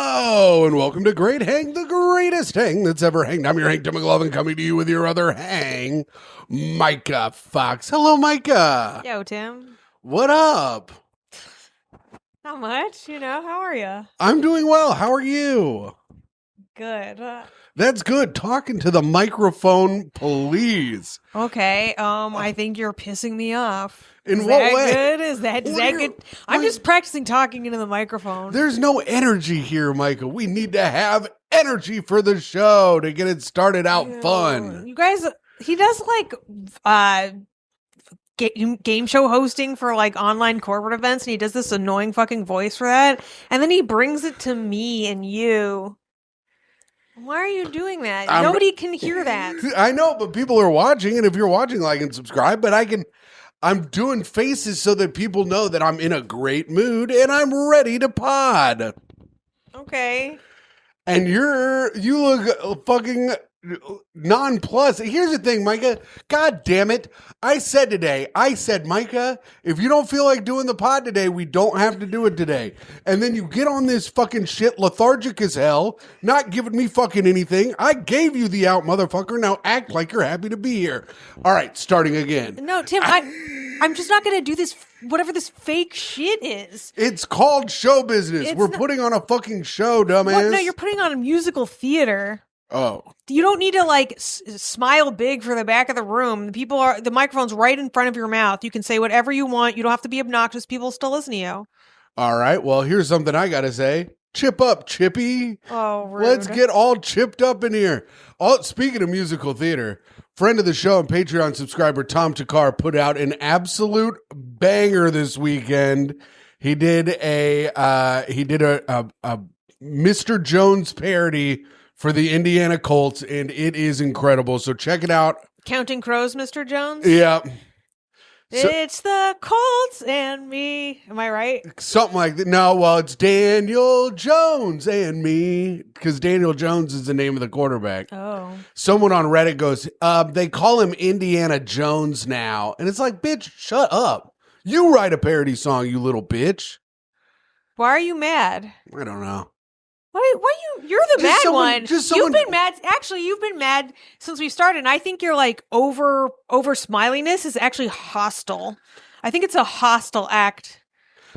Hello, and welcome to Great Hang, the greatest hang that's ever hanged. I'm your Hank Tim McLovin, coming to you with your other hang, Myka Fox. Hello, Myka. Yo, Tim. What up? Not much, how are you? I'm doing well. How are you? Good. That's good. Talking to the microphone, please. Okay, I think you're pissing me off. In what way? Good? Is that good? I'm just practicing talking into the microphone. There's no energy here, Myka. We need to have energy for the show to get it started out fun. You guys, he does game show hosting for online corporate events, and he does this annoying fucking voice for that, and then he brings it to me and you. Why are you doing that? Nobody can hear that. I know, but people are watching, and if you're watching, like and subscribe, but I'm doing faces so that people know that I'm in a great mood and I'm ready to pod. Okay. And you look fucking nonplussed. Here's the thing, Myka. God damn it. I said, Myka, if you don't feel like doing the pod today, we don't have to do it today. And then you get on this fucking shit, lethargic as hell, not giving me fucking anything. I gave you the out, motherfucker. Now act like you're happy to be here. All right, starting again. No, Tim, I'm just not going to do this, whatever this fake shit is. It's called show business. We're putting on a fucking show, dumbass. What? No, you're putting on a musical theater. Oh. You don't need to smile big for the back of the room. The microphone's right in front of your mouth. You can say whatever you want. You don't have to be obnoxious. People still listen to you. All right. Well, here's something I got to say. Chip up, Chippy. Oh, rude. Let's get all chipped up in here. Speaking of musical theater, friend of the show and Patreon subscriber Tom Takar put out an absolute banger this weekend. He did a Mr. Jones parody for the Indiana Colts, and it is incredible. So check it out. Counting Crows, Mr. Jones? Yeah. It's the Colts and me. Am I right? Something like that. No, well, it's Daniel Jones and me, because Daniel Jones is the name of the quarterback. Oh. Someone on Reddit goes, they call him Indiana Jones now. And it's like, bitch, shut up. You write a parody song, you little bitch. Why are you mad? I don't know. You're the mad one. You've been mad. Actually, you've been mad since we started. And I think your over smiliness is actually hostile. I think it's a hostile act.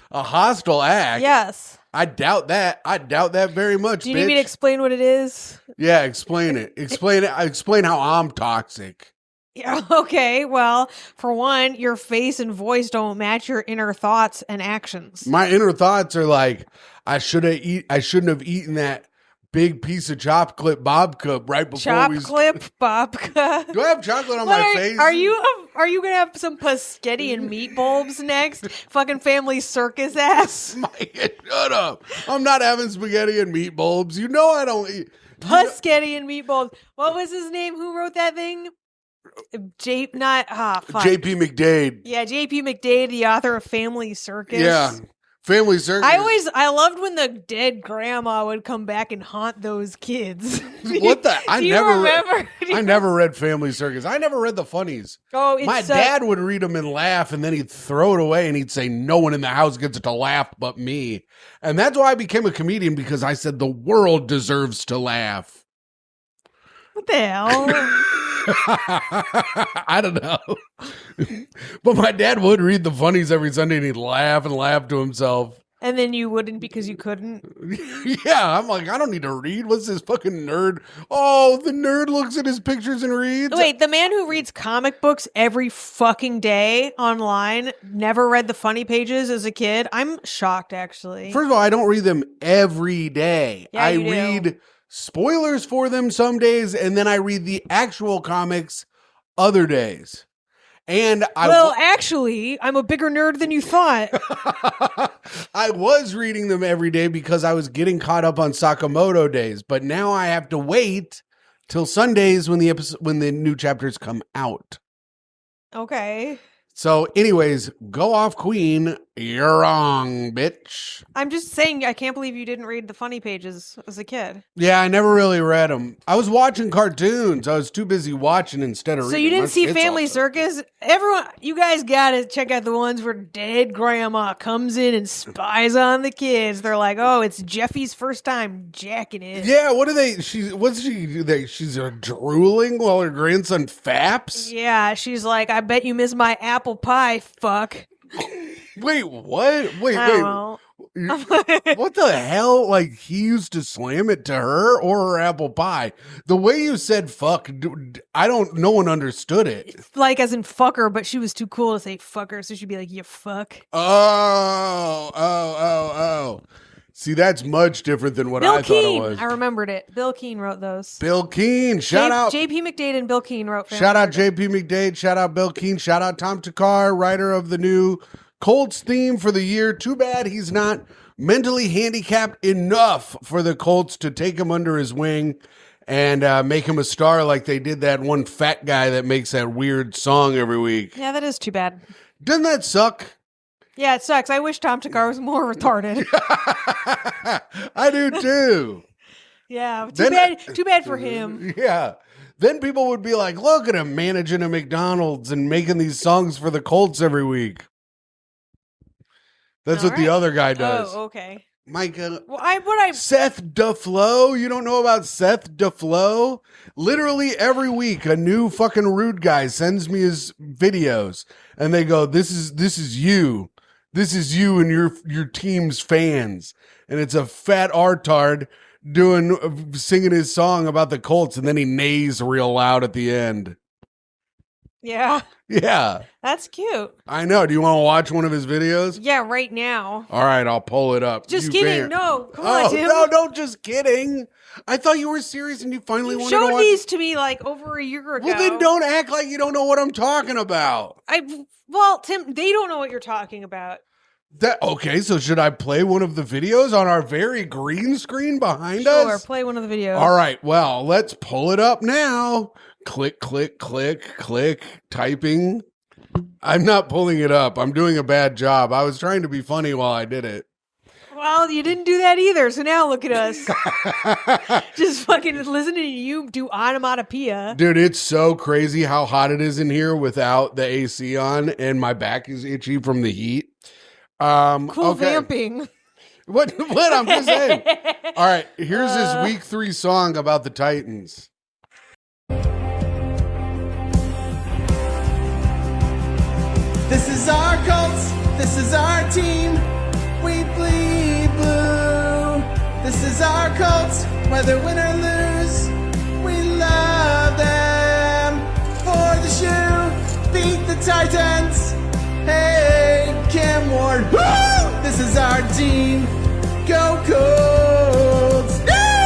A hostile act? Yes. I doubt that. I doubt that very much. Do you need me to explain what it is? Yeah, explain it. Explain it. Explain how I'm toxic. Yeah, okay. Well, for one, your face and voice don't match your inner thoughts and actions. My inner thoughts are like, I shouldn't have eaten that big piece of chocolate babka right before babka. Do I have chocolate on my face? Are you gonna have some spaghetti and meatballs next? Fucking family circus ass. Mike, shut up. I'm not having spaghetti and meatballs. You know I don't eat spaghetti and meatballs. What was his name? Who wrote that thing? J.P. McDade. Yeah, J.P. McDade, the author of Family Circus. Yeah, Family Circus. I loved when the dead grandma would come back and haunt those kids. What the? Do you remember? I never read Family Circus. I never read the funnies. Oh, my dad would read them and laugh, and then he'd throw it away, and he'd say, "No one in the house gets to laugh but me." And that's why I became a comedian, because I said the world deserves to laugh. What the hell? I don't know. But my dad would read the funnies every Sunday, and he'd laugh and laugh to himself. And then you wouldn't because you couldn't? Yeah, I'm like, I don't need to read. What's this fucking nerd? Oh, the nerd looks at his pictures and reads. Wait, the man who reads comic books every fucking day online never read the funny pages as a kid? I'm shocked, actually. First of all, I don't read them every day. Yeah, I read spoilers for them some days, and then I read the actual comics other days. And actually, I'm a bigger nerd than you thought. I was reading them every day because I was getting caught up on Sakamoto days, but now I have to wait till Sundays when the new chapters come out. Okay. So anyways, go off, Queen. You're wrong, bitch. I'm just saying, I can't believe you didn't read the funny pages as a kid. Yeah, I never really read them. I was watching cartoons. I was too busy watching instead of reading. So you didn't see Family also. Circus? Everyone, you guys gotta check out the ones where dead grandma comes in and spies on the kids. They're like, oh, it's Jeffy's first time jacking it. Yeah, what do they? What's she do? She's drooling while her grandson faps. Yeah, she's like, I bet you miss my apple pie, fuck. Wait, what? Wait. Know. What the hell? Like, he used to slam it to her or her apple pie. The way you said fuck, no one understood it. Like as in fucker, but she was too cool to say fucker, so she'd be like, you fuck. Oh. See, that's much different than what I thought it was. I remembered it. Bill Keane wrote those. Bill Keane, shout out. JP McDade and Bill Keane wrote. Shout out JP McDade, shout out Bill Keane, shout out Tom Takar, writer of the new Colts theme for the year. Too bad he's not mentally handicapped enough for the Colts to take him under his wing and make him a star like they did that one fat guy that makes that weird song every week. Yeah, that is too bad. Doesn't that suck? Yeah, it sucks. I wish Tom Takar was more retarded. I do too. Yeah, too bad for him. Yeah. Then people would be like, look at him managing a McDonald's and making these songs for the Colts every week. That's what the other guy does. Oh, okay. Micah. Well, Seth DeFlo. You don't know about Seth DeFlo? Literally every week, a new fucking rude guy sends me his videos, and they go, "This is you. This is you and your team's fans." And it's a fat artard singing his song about the Colts, and then he neighs real loud at the end. Yeah. Yeah. That's cute. I know. Do you want to watch one of his videos? Yeah, right now. All right, I'll pull it up. Just kidding. No, come on, Tim. No, just kidding. I thought you were serious and you finally wanted to watch. You showed these to me like over a year ago. Well, then don't act like you don't know what I'm talking about. Well, Tim, they don't know what you're talking about. Okay, so should I play one of the videos on our very green screen behind us? Sure, play one of the videos. All right, well, let's pull it up now. Click, click, click, click, typing. I'm not pulling it up. I'm doing a bad job. I was trying to be funny while I did it. Well, you didn't do that either, so now look at us. Just fucking listening to you do onomatopoeia. Dude, it's so crazy how hot it is in here without the AC on, and my back is itchy from the heat. Cool vamping. What? I'm just saying. All right, here's this week 3 song about the Titans. This is our Colts, this is our team, we bleed blue. This is our Colts, whether win or lose, we love them. For the shoe, beat the Titans, hey, Cam Ward, woo! This is our team, go Colts, yay!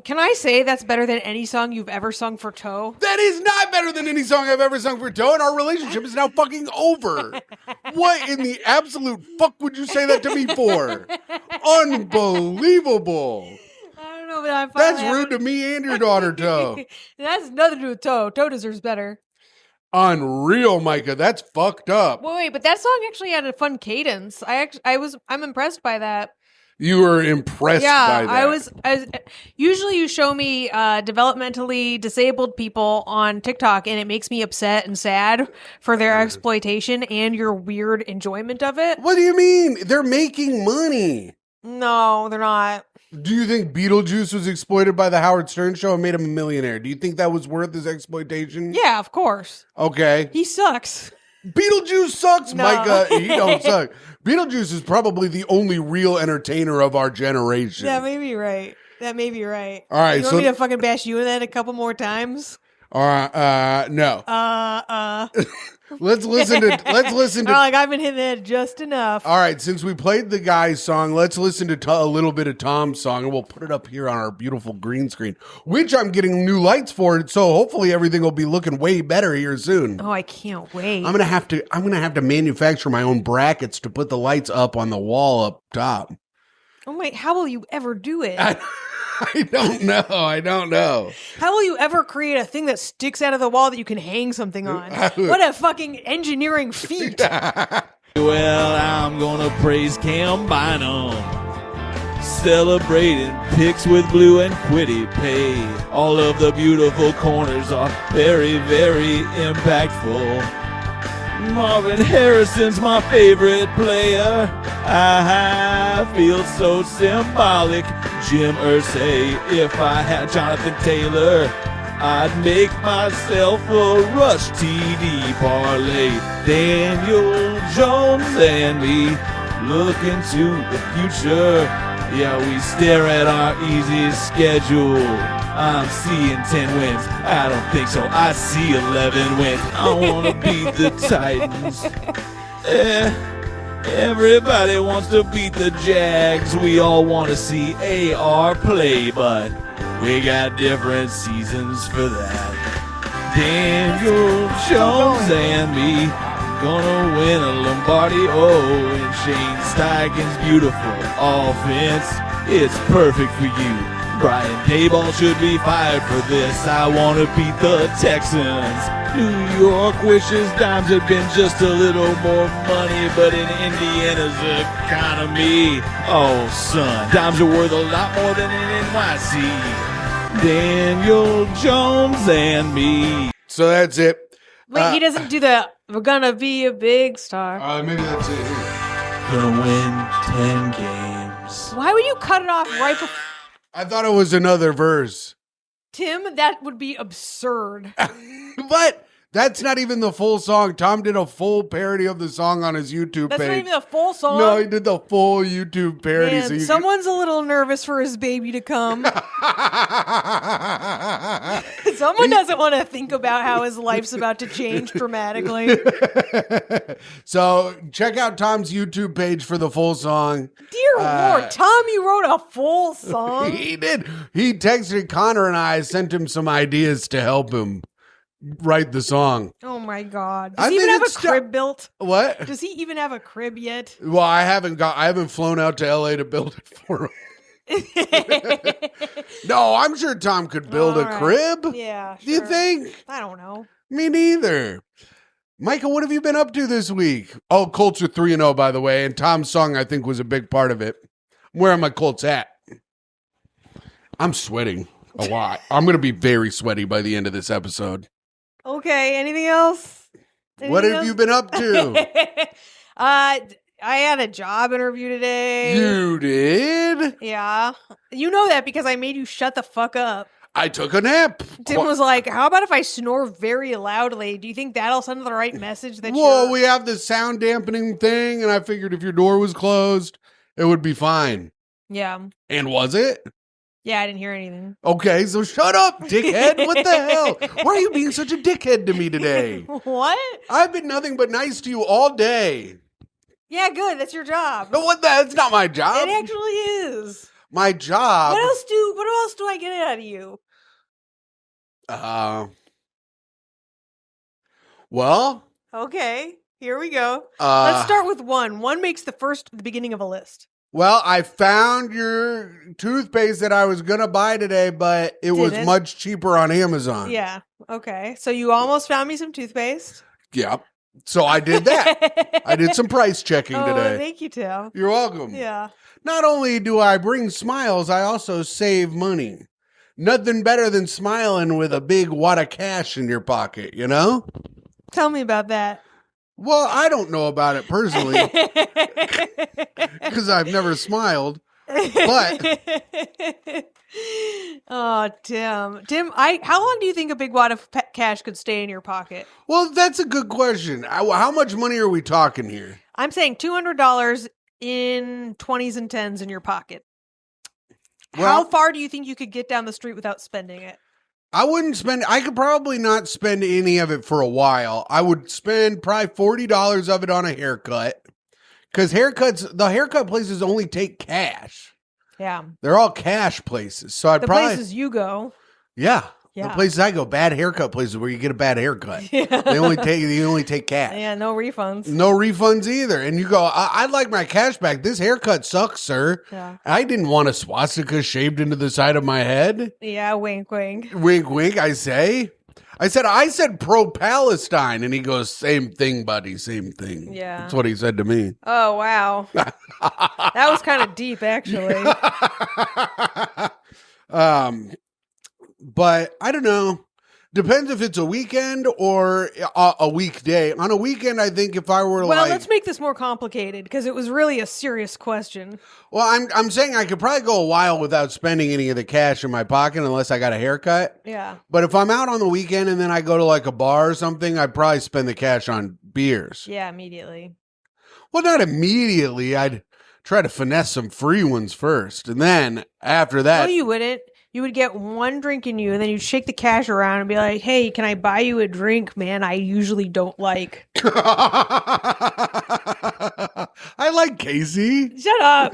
Can I say that's better than any song you've ever sung for Toe? That is not better than any song I've ever sung for Toe, and our relationship is now fucking over. What in the absolute fuck would you say that to me for? Unbelievable. I don't know, but I'm That's rude to me and your daughter, Toe. That has nothing to do with Toe. Toe deserves better. Unreal, Myka. That's fucked up. Well, wait, but that song actually had a fun cadence. I'm impressed by that. You were impressed by that. I was. Usually you show me developmentally disabled people on TikTok, and it makes me upset and sad for their exploitation and your weird enjoyment of it. What do you mean? They're making money. No, they're not. Do you think Beetlejuice was exploited by the Howard Stern show and made him a millionaire? Do you think that was worth his exploitation? Yeah, of course. Okay. He sucks. Beetlejuice sucks, No. Myka. He don't suck. Beetlejuice is probably the only real entertainer of our generation. That may be right. All right, You want me to fucking bash you in that a couple more times? All right, no. Let's listen to. Like I've been hitting that just enough. All right, since we played the guy's song, let's listen to a little bit of Tom's song, and we'll put it up here on our beautiful green screen, which I'm getting new lights for. So hopefully everything will be looking way better here soon. Oh, I can't wait. I'm gonna have to manufacture my own brackets to put the lights up on the wall up top. Oh my! How will you ever do it? I don't know. How will you ever create a thing that sticks out of the wall that you can hang something on? What a fucking engineering feat. Well, I'm gonna praise Cam Bynum. Celebrating picks with blue and quitty pay. All of the beautiful corners are very, very impactful. Marvin Harrison's my favorite player. I feel so symbolic. Jim Irsay, if I had Jonathan Taylor, I'd make myself a rush TD parlay. Daniel Jones and me look into the future. Yeah, we stare at our easy schedule. I'm seeing 10 wins. I don't think so. I see 11 wins. I want to beat the Titans. Everybody wants to beat the Jags. We all want to see AR play, but we got different seasons for that. Daniel Jones and me gonna win a Lombardi. Oh, and Shane Steichen's beautiful offense. It's perfect for you. Brian Daboll should be fired for this. I want to beat the Texans. New York wishes Dimes had been just a little more money, but in Indiana's economy, oh son, Dimes are worth a lot more than in NYC. Daniel Jones and me. So that's it. Wait, he doesn't do the "we're gonna be a big star." Maybe that's it. Here. Gonna win 10 games. Why would you cut it off right before? I thought it was another verse. Tim, that would be absurd. But that's not even the full song. Tom did a full parody of the song on his YouTube That's page. not even the full song. No, he did the full YouTube parody. Man, So someone's a little nervous for his baby to come. Someone doesn't want to think about how his life's about to change dramatically. So check out Tom's YouTube page for the full song. Dear Lord, Tom, you wrote a full song? He did. He texted Connor and I, sent him some ideas to help him write the song. Oh my God. I Does he even think have a it's crib built? What? Does he even have a crib yet? Well, I haven't flown out to LA to build it for him. No, I'm sure Tom could build a All right. crib. Yeah. Do you sure. think? I don't know. Me neither. Micah, what have you been up to this week? Oh, Colts are 3-0, by the way, and Tom's song, I think, was a big part of it. Where are my Colts at? I'm sweating a lot. I'm going to be very sweaty by the end of this episode. Okay. Anything else? What have you been up to? I had a job interview today. You did? Yeah. You know that because I made you shut the fuck up. I took a nap. Tim was like, how about if I snore very loudly? Do you think that'll send the right message that Well, you're... we have the sound dampening thing, and I figured if your door was closed, it would be fine. Yeah. And was it? Yeah, I didn't hear anything. Okay, so shut up, dickhead. What the hell? Why are you being such a dickhead to me today? What? I've been nothing but nice to you all day. Yeah, good. That's your job. No, what? That's not my job. It actually is. My job. What else do I get out of you? Well. Okay, here we go. Uh, Let's start with one. One makes the beginning of a list. Well, I found your toothpaste that I was gonna buy today, but it was Didn't? much cheaper on Amazon. Yeah. Okay. So you almost found me some toothpaste. Yep. So I did that. I did some price checking Oh, today. thank you, Tim. You're welcome. Yeah. Not only do I bring smiles, I also save money. Nothing better than smiling with a big wad of cash in your pocket, you know? Tell me about that. Well, I don't know about it personally because I've never smiled. But oh, Tim, how long do you think a big wad of cash could stay in your pocket? well, that's a good question. How much money are we talking here? I'm saying $200 in 20s and 10s in your pocket. Well, How far do you think you could get down the street without spending it? I could probably not spend any of it for a while. I would spend probably $40 of it on a haircut. Because the haircut places only take cash. Yeah. They're all cash places. So I'd The probably, places you go. yeah. Yeah. The places I go, bad haircut places where you get a bad haircut. They only take cash. Yeah, no refunds. No refunds either. And you go, I'd like my cash back. This haircut sucks, sir. Yeah. I didn't want a swastika shaved into the side of my head. Yeah, wink, wink. Wink, wink, I say. I said pro-Palestine. And he goes, same thing, buddy, same thing. Yeah. That's what he said to me. Oh, wow. That was kind of deep, actually. But I don't know. Depends if it's a weekend or a weekday. On a weekend, I think if I were Well, let's make this more complicated because it was really a serious question. Well, I'm saying I could probably go a while without spending any of the cash in my pocket unless I got a haircut. Yeah. But if I'm out on the weekend and then I go to like a bar or something, I'd probably spend the cash on beers. Yeah, immediately. Well, not immediately. I'd try to finesse some free ones first. And then after that. No, you wouldn't. You would get one drink in you, and then you'd shake the cash around and be like, hey, can I buy you a drink, man? I usually don't like. I like Casey. Shut up.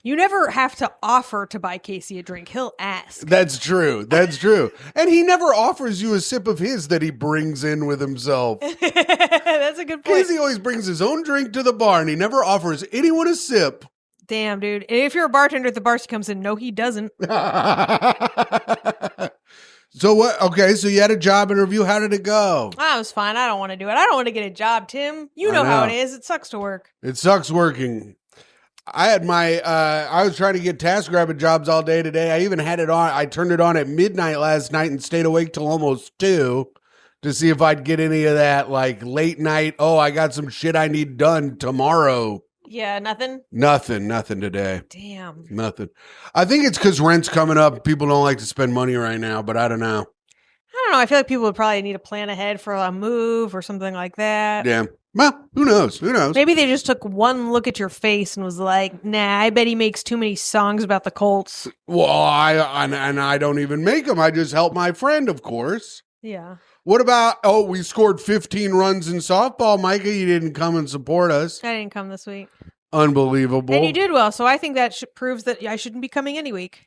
You never have to offer to buy Casey a drink. He'll ask. That's true. That's true. And he never offers you a sip of his that he brings in with himself. That's a good point. Casey always brings his own drink to the bar, and he never offers anyone a sip. Damn, dude. And if you're a bartender at the bar, he comes in. No, he doesn't. So what? Okay, so you had a job interview. How did it go? Ah, it was fine. I don't want to do it. I don't want to get a job, Tim. You know how it is. It sucks to work. It sucks working. I had I was trying to get TaskRabbit jobs all day today. I even had it on. I turned it on at midnight last night and stayed awake till almost 2 to see if I'd get any of that like late night. Oh, I got some shit I need done tomorrow. Yeah, nothing? Nothing today. Damn. Nothing. I think it's because rent's coming up. People don't like to spend money right now, but I don't know. I don't know. I feel like people would probably need to plan ahead for a move or something like that. Yeah. Well, who knows? Who knows? Maybe they just took one look at your face and was like, nah, I bet he makes too many songs about the Colts. Well, I don't even make them. I just help my friend, of course. Yeah. What about, we scored 15 runs in softball. Myka, you didn't come and support us. I didn't come this week. Unbelievable. And you did well, so I think that proves that I shouldn't be coming any week.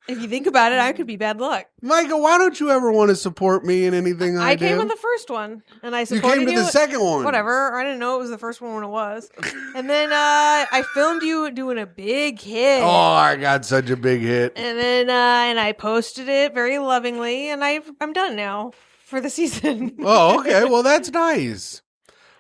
If you think about it, I could be bad luck. Myka, why don't you ever want to support me in anything I do? I came on the first one, and I supported you. You came to the second one. Whatever. I didn't know it was the first one when it was. And then I filmed you doing a big hit. Oh, I got such a big hit. And then and I posted it very lovingly, and I'm done now for the season. Oh, okay. Well, that's nice.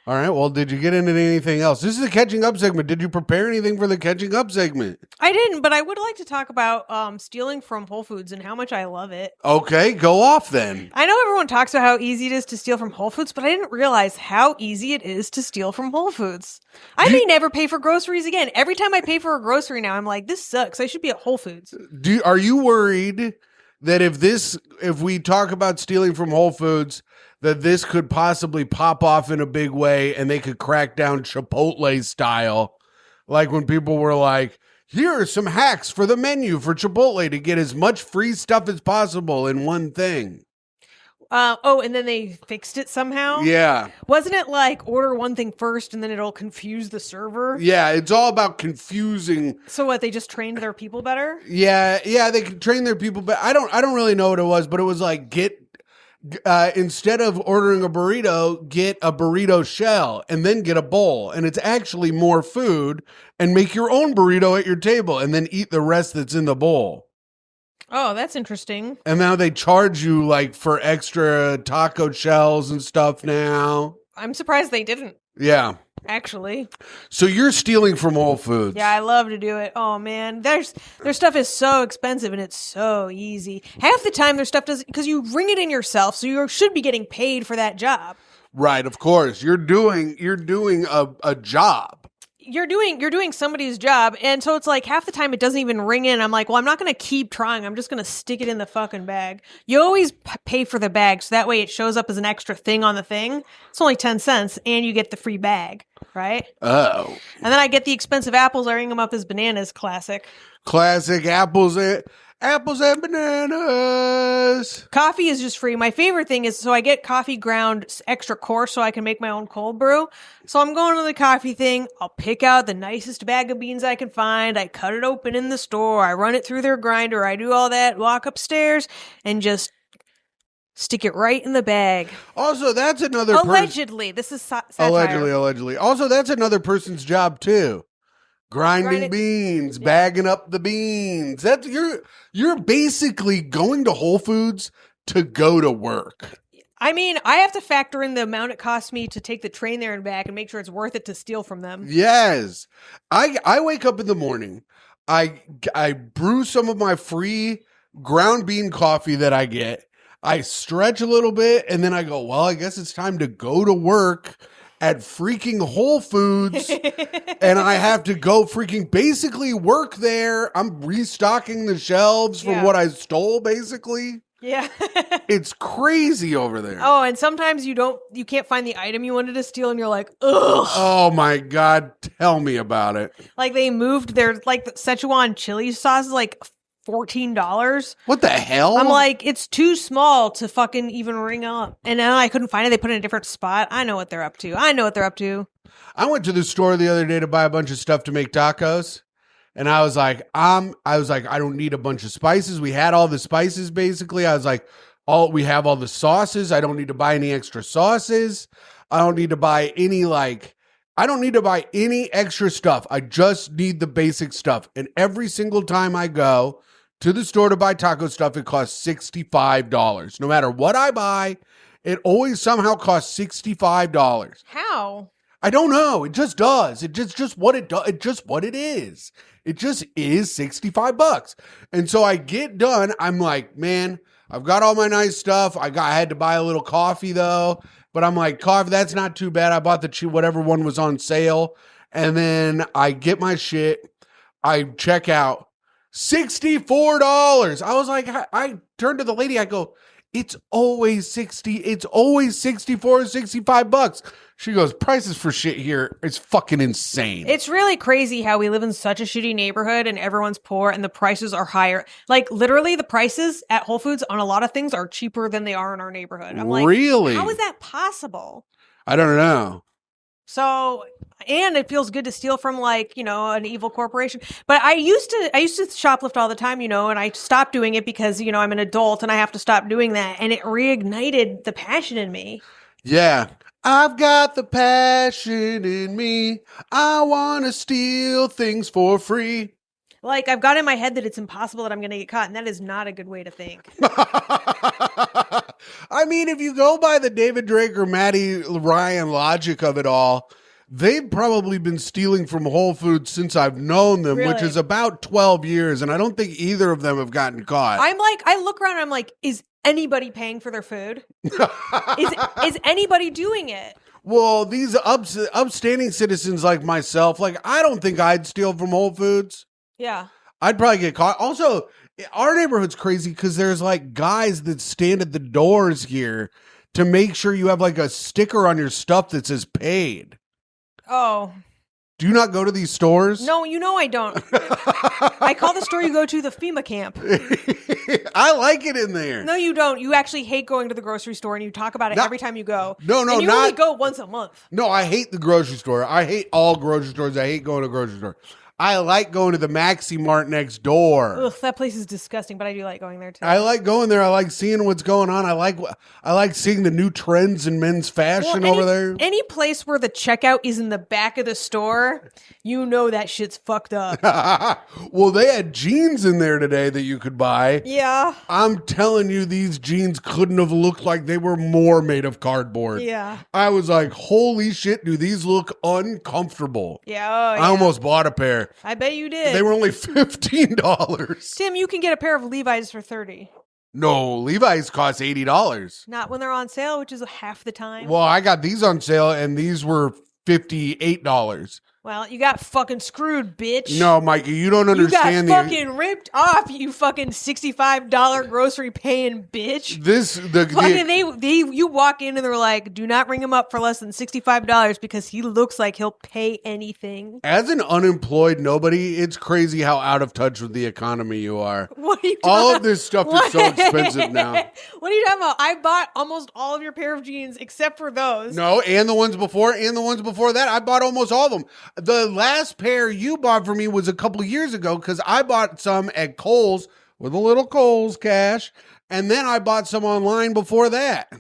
All right. Well, did you get into anything else? This is the catching up segment. Did you prepare anything for the catching up segment? I didn't, but I would like to talk about stealing from Whole Foods and how much I love it. Okay, go off then. I know everyone talks about how easy it is to steal from Whole Foods, but I didn't realize how easy it is to steal from Whole Foods. I may never pay for groceries again. Every time I pay for a grocery now, I'm like, this sucks. I should be at Whole Foods. Are you worried that if we talk about stealing from Whole Foods, that this could possibly pop off in a big way and they could crack down Chipotle style? Like when people were like, here are some hacks for the menu for Chipotle to get as much free stuff as possible in one thing. And then they fixed it somehow? Yeah. Wasn't it like order one thing first and then it'll confuse the server? Yeah, it's all about confusing. So what, they just trained their people better? Yeah, they could train their people, but I don't really know what it was, but it was like instead of ordering a burrito, get a burrito shell and then get a bowl. And it's actually more food, and make your own burrito at your table and then eat the rest that's in the bowl. Oh, that's interesting. And now they charge you like for extra taco shells and stuff now. I'm surprised they didn't. Yeah. Actually. So you're stealing from Whole Foods. Yeah, I love to do it. Oh man, their stuff is so expensive and it's so easy. Half the time their stuff doesn't, because you bring it in yourself, so you should be getting paid for that job. Right, of course. You're doing a job. You're doing somebody's job, and so it's like half the time it doesn't even ring in. I'm like, well, I'm not going to keep trying. I'm just going to stick it in the fucking bag. You always pay for the bag, so that way it shows up as an extra thing on the thing. It's only 10 cents, and you get the free bag, right? Oh. And then I get the expensive apples. I ring them up as bananas. Classic apples. Apples and bananas. Coffee is just free. My favorite thing is, so I get coffee ground extra coarse so I can make my own cold brew. So I'm going to the coffee thing. I'll pick out the nicest bag of beans I can find. I cut it open in the store. I run it through their grinder. I do all that, walk upstairs, and just stick it right in the bag. Also, that's another Allegedly. This is satire. Allegedly. Also, that's another person's job, too. Grinding beans, bagging up the beans. That's you're basically going to Whole Foods to go to work. I mean, I have to factor in the amount it costs me to take the train there and back and make sure it's worth it to steal from them. Yes. I wake up in the morning. I brew some of my free ground bean coffee that I get. I stretch a little bit and then I go, well, I guess it's time to go to work at freaking Whole Foods, and I have to go freaking basically work there. I'm restocking the shelves from what I stole, basically. Yeah. It's crazy over there. Oh, and sometimes you can't find the item you wanted to steal, and you're like, ugh. Oh my God, tell me about it. Like they moved their, like, the Szechuan chili sauce is like $14. What the hell? I'm like, it's too small to fucking even ring up. And now I couldn't find it. They put it in a different spot. I know what they're up to. I went to the store the other day to buy a bunch of stuff to make tacos. And I was like, I don't need a bunch of spices. We had all the spices basically. I was like, we have all the sauces. I don't need to buy any extra sauces. I don't need to buy any extra stuff. I just need the basic stuff. And every single time I go to the store to buy taco stuff, it costs $65. No matter what I buy, it always somehow costs $65. How? I don't know. It just does. It just what it does. It's just what it is. It just is $65. And so I get done. I'm like, man, I've got all my nice stuff. I had to buy a little coffee though. But I'm like, coffee, that's not too bad. I bought the whatever one was on sale. And then I get my shit. I check out. $64. I was like, I turned to the lady. I go, it's always 60. It's always 64, 65 bucks. She goes, prices for shit here is fucking insane. It's really crazy how we live in such a shitty neighborhood and everyone's poor and the prices are higher. Like literally the prices at Whole Foods on a lot of things are cheaper than they are in our neighborhood. I'm like, really? How is that possible? I don't know. So, and it feels good to steal from like, an evil corporation. But I used to shoplift all the time, and I stopped doing it because, I'm an adult and I have to stop doing that. And it reignited the passion in me. Yeah. I've got the passion in me. I want to steal things for free. Like, I've got in my head that it's impossible that I'm going to get caught, and that is not a good way to think. I mean, if you go by the David Drake or Matty Ryan logic of it all, they've probably been stealing from Whole Foods since I've known them, really? Which is about 12 years, and I don't think either of them have gotten caught. I'm like, I look around and I'm like, is anybody paying for their food? Is anybody doing it? Well, these upstanding citizens like myself, like, I don't think I'd steal from Whole Foods. Yeah. I'd probably get caught. Also, our neighborhood's crazy because there's like guys that stand at the doors here to make sure you have like a sticker on your stuff that says paid. Oh. Do you not go to these stores? No, I don't. I call the store you go to the FEMA camp. I like it in there. No, you don't. You actually hate going to the grocery store and you talk about it every time you go. No, and you only go once a month. No, I hate the grocery store. I hate all grocery stores. I hate going to a grocery store. I like going to the Maxi Mart next door. Ugh, that place is disgusting, but I do like going there too. I like going there. I like seeing what's going on. I like seeing the new trends in men's fashion over there. Any place where the checkout is in the back of the store, that shit's fucked up. Well, they had jeans in there today that you could buy. Yeah. I'm telling you, these jeans couldn't have looked like they were more made of cardboard. Yeah. I was like, holy shit, do these look uncomfortable? Yeah. I almost bought a pair. I bet you did. They were only $15. Tim, you can get a pair of Levi's for $30. No, Levi's cost $80. Not when they're on sale, which is half the time. Well, I got these on sale, and these were $58. Well, you got fucking screwed, bitch. No, Mikey, you don't You understand got fucking ripped off, you fucking $65 grocery paying bitch. You walk in and they're like, do not ring him up for less than $65 because he looks like he'll pay anything. As an unemployed nobody, it's crazy how out of touch with the economy you are. What are you All of this stuff is so expensive now. What are you talking about? I bought almost all of your pair of jeans except for those. No, and the ones before that. I bought almost all of them. The last pair you bought for me was a couple years ago because I bought some at Kohl's with a little Kohl's cash, and then I bought some online before that.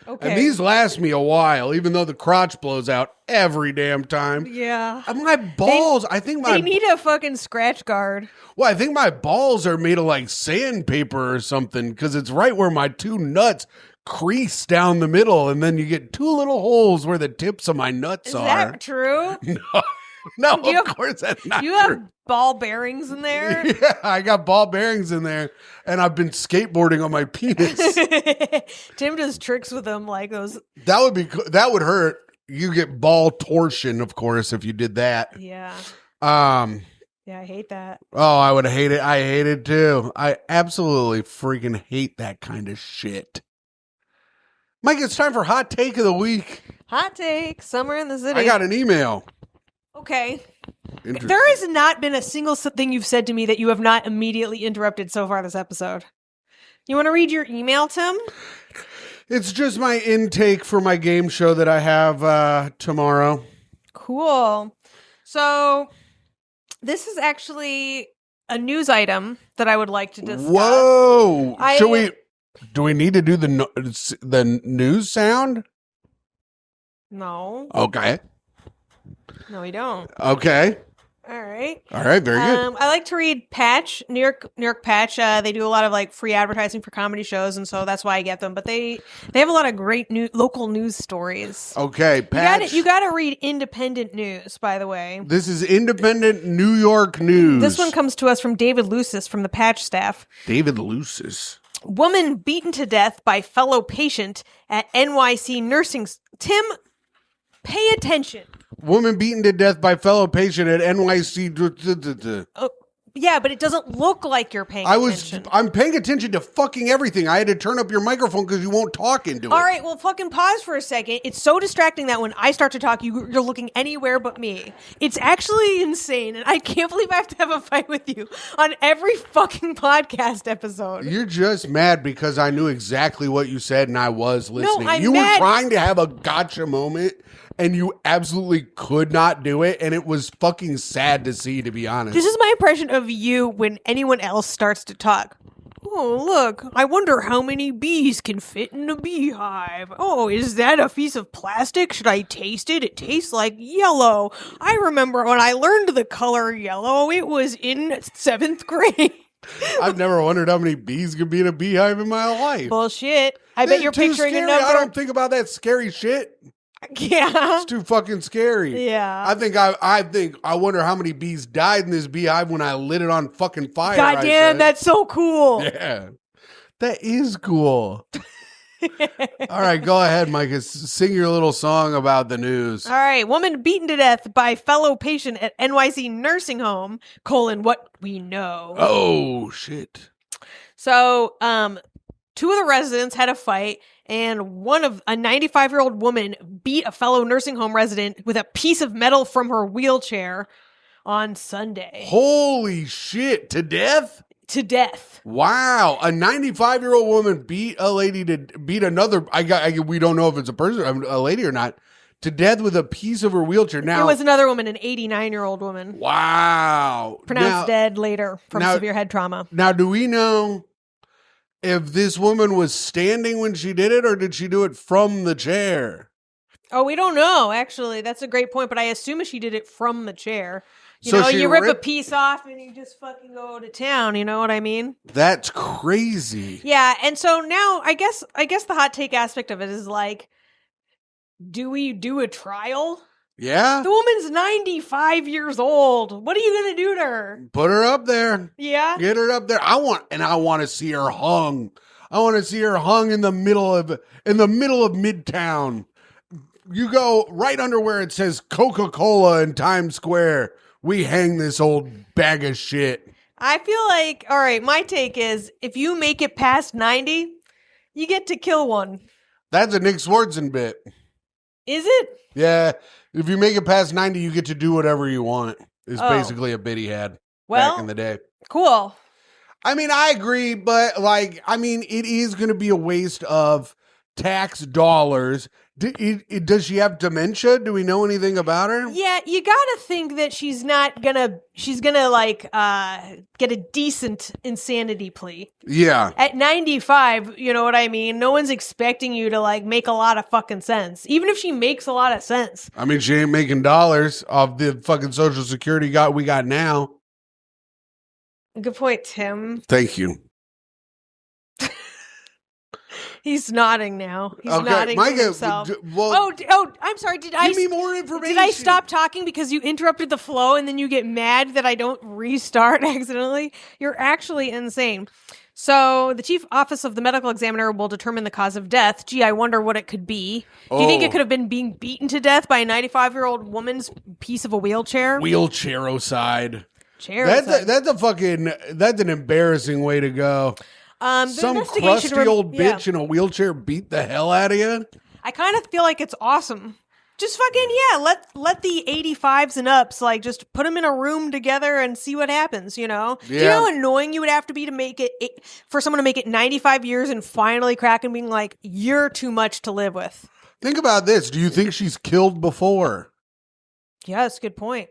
Okay. And these last me a while, even though the crotch blows out every damn time. Yeah. My balls, They need a fucking scratch guard. Well, I think my balls are made of like sandpaper or something because it's right where my two nuts crease down the middle, and then you get two little holes where the tips of my nuts are. Is that true? No, of course that's not true. You have ball bearings in there? Yeah, I got ball bearings in there, and I've been skateboarding on my penis. Tim does tricks with them like those. That would hurt. You get ball torsion, of course, if you did that. Yeah. Yeah, I hate that. Oh, I would hate it. I hate it too. I absolutely freaking hate that kind of shit. Mike, it's time for Hot Take of the Week. Hot take. Summer in the city. I got an email. Okay. There has not been a single thing you've said to me that you have not immediately interrupted so far this episode. You want to read your email, Tim? It's just my intake for my game show that I have tomorrow. Cool. So this is actually a news item that I would like to discuss. Whoa! Do we need to do the news sound? No. Okay. No, we don't. Okay. All right. Very good. I like to read Patch, New York Patch. They do a lot of like free advertising for comedy shows, and so that's why I get them. But they have a lot of great local news stories. Okay, Patch. You got to read independent news, by the way. This is independent New York news. This one comes to us from David Lucis from the Patch staff. David Lucis. Woman beaten to death by fellow patient at NYC nursing. Tim, pay attention. Woman beaten to death by fellow patient at NYC. Oh, yeah, but it doesn't look like you're paying attention. I'm paying attention to fucking everything. I had to turn up your microphone because you won't talk into it. All right, well, fucking pause for a second. It's so distracting that when I start to talk, you're looking anywhere but me. It's actually insane, and I can't believe I have to have a fight with you on every fucking podcast episode. You're just mad because I knew exactly what you said and I was listening. No, I'm you mad. were trying to have a gotcha moment. And you absolutely could not do it. And it was fucking sad to see, to be honest. This is my impression of you when anyone else starts to talk. Oh, look, I wonder how many bees can fit in a beehive. Oh, is that a piece of plastic? Should I taste it? It tastes like yellow. I remember when I learned the color yellow, it was in 7th grade. I've never wondered how many bees could be in a beehive in my life. Bullshit. I bet you're picturing scary. a number. I don't think about that scary shit. Yeah. It's too fucking scary. Yeah. I wonder how many bees died in this beehive when I lit it on fucking fire. Goddamn, that's so cool. Yeah. That is cool. All right, go ahead, Micah. Sing your little song about the news. All right. Woman beaten to death by fellow patient at NYC nursing home, what we know. Oh, shit. So, two of the residents had a fight, and a 95-year-old woman beat a fellow nursing home resident with a piece of metal from her wheelchair on Sunday. Holy shit. To death? To death. Wow. A 95-year-old woman beat another. We don't know if it's a lady or not, to death with a piece of her wheelchair. Now, it was another woman, an 89-year-old woman. Wow. Pronounced dead later from severe head trauma. Now, do we know if this woman was standing when she did it, or did she do it from the chair? Oh, we don't know, actually. That's a great point, but I assume she did it from the chair. You rip a piece off and you just fucking go to town, you know what I mean? That's crazy. Yeah, and so now I guess the hot take aspect of it is like, do we do a trial? Yeah. The woman's 95 years old. What are you going to do to her? Put her up there. Yeah. Get her up there. I want to see her hung. I want to see her hung in the middle of Midtown. you go right under where it says Coca-Cola in Times Square. We hang this old bag of shit. I feel like, all right, my take is if you make it past 90, you get to kill one. That's a Nick Swardson bit. Is it? Yeah. If you make it past 90, you get to do whatever you want. Is Oh. basically a bit he had Well, back in the day. Cool. I mean, I agree, but like, I mean, it is going to be a waste of tax dollars. Does she have dementia? Do we know anything about her? Yeah, you gotta think that she's gonna like get a decent insanity plea. Yeah. At 95, you know what I mean? No one's expecting you to like make a lot of fucking sense. Even if she makes a lot of sense. I mean, she ain't making dollars off the fucking Social Security we got now. Good point, Tim. Thank you. He's nodding now. He's nodding Micah, to himself. well, Oh, I'm sorry. Did give me more information. Did I stop talking because you interrupted the flow and then you get mad that I don't restart accidentally? You're actually insane. So the chief office of the medical examiner will determine the cause of death. Gee, I wonder what it could be. Do you think it could have been being beaten to death by a 95-year-old woman's piece of a wheelchair? Wheelchairocide. Chairocide. That's an embarrassing way to go. Some crusty old bitch in a wheelchair beat the hell out of you. I kind of feel like it's awesome. Just fucking, let the 85s and ups, like, just put them in a room together and see what happens, you know? Yeah. Do you know how annoying you would have to be to make it, for someone to make it 95 years and finally crack and being like, you're too much to live with? Think about this. Do you think she's killed before? Yes, good point.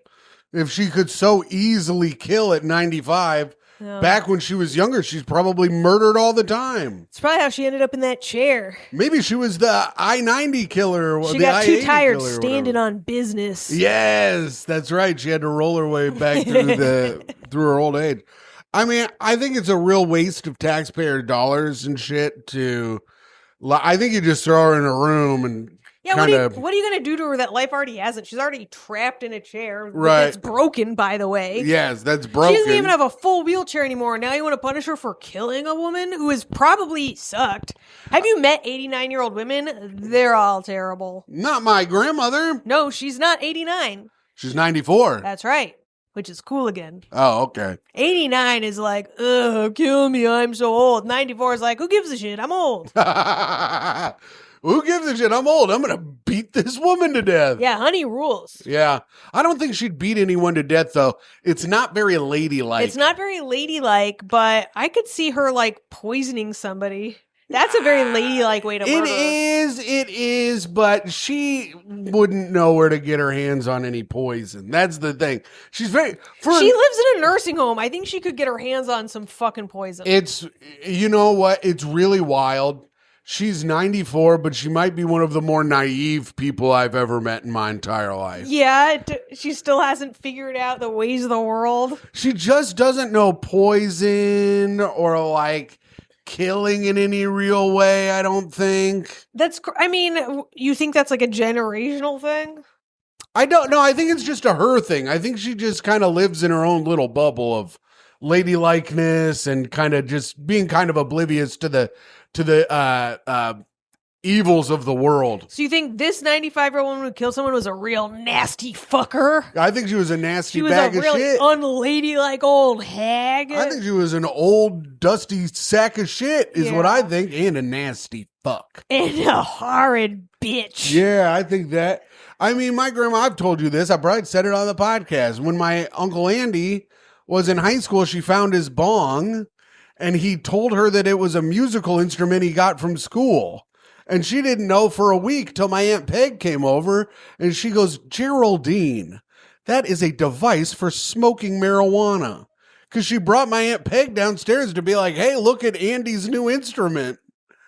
If she could so easily kill at 95, back when she was younger, she's probably murdered all the time. It's probably how she ended up in that chair. Maybe she was the I-90 killer. Or She the got too I-80 tired killer or standing whatever. on business. Yes, that's right. She had to roll her way back through her old age. I mean, I think it's a real waste of taxpayer dollars and shit to. I think you just throw her in a room and. Yeah, what are you going to do to her that life already hasn't? She's already trapped in a chair. Right. That's broken, by the way. Yes, that's broken. She doesn't even have a full wheelchair anymore. Now you want to punish her for killing a woman who has probably sucked. Have you met 89-year-old women? They're all terrible. Not my grandmother. No, she's not 89. She's 94. That's right. Which is cool again. Oh, okay. 89 is like, ugh, kill me, I'm so old. 94 is like, who gives a shit? I'm old. Who gives a shit? I'm old. I'm going to beat this woman to death. Yeah, honey rules. Yeah. I don't think she'd beat anyone to death, though. It's not very ladylike. It's not very ladylike, but I could see her, like, poisoning somebody. That's a very ladylike way to murder. It is, but she wouldn't know where to get her hands on any poison. That's the thing. She lives in a nursing home. I think she could get her hands on some fucking poison. You know what? It's really wild. She's 94, but she might be one of the more naive people I've ever met in my entire life. Yeah, she still hasn't figured out the ways of the world. She just doesn't know poison or like killing in any real way, I don't think. You think that's like a generational thing? I don't know. I think it's just a her thing. I think she just kind of lives in her own little bubble of ladylikeness and kind of just being kind of oblivious to the evils of the world. So you think this 95-year-old woman who killed someone was a real nasty fucker? I think she was a nasty She was bag a of really shit. unladylike old hag. I think she was an old, dusty sack of shit, is what I think, and a nasty fuck. And a horrid bitch. Yeah, I think that. I mean, my grandma, I've told you this, I probably said it on the podcast. When my Uncle Andy was in high school, she found his bong, and he told her that it was a musical instrument he got from school. And she didn't know for a week till my Aunt Peg came over, and she goes, Geraldine, that is a device for smoking marijuana. Because she brought my Aunt Peg downstairs to be like, hey, look at Andy's new instrument.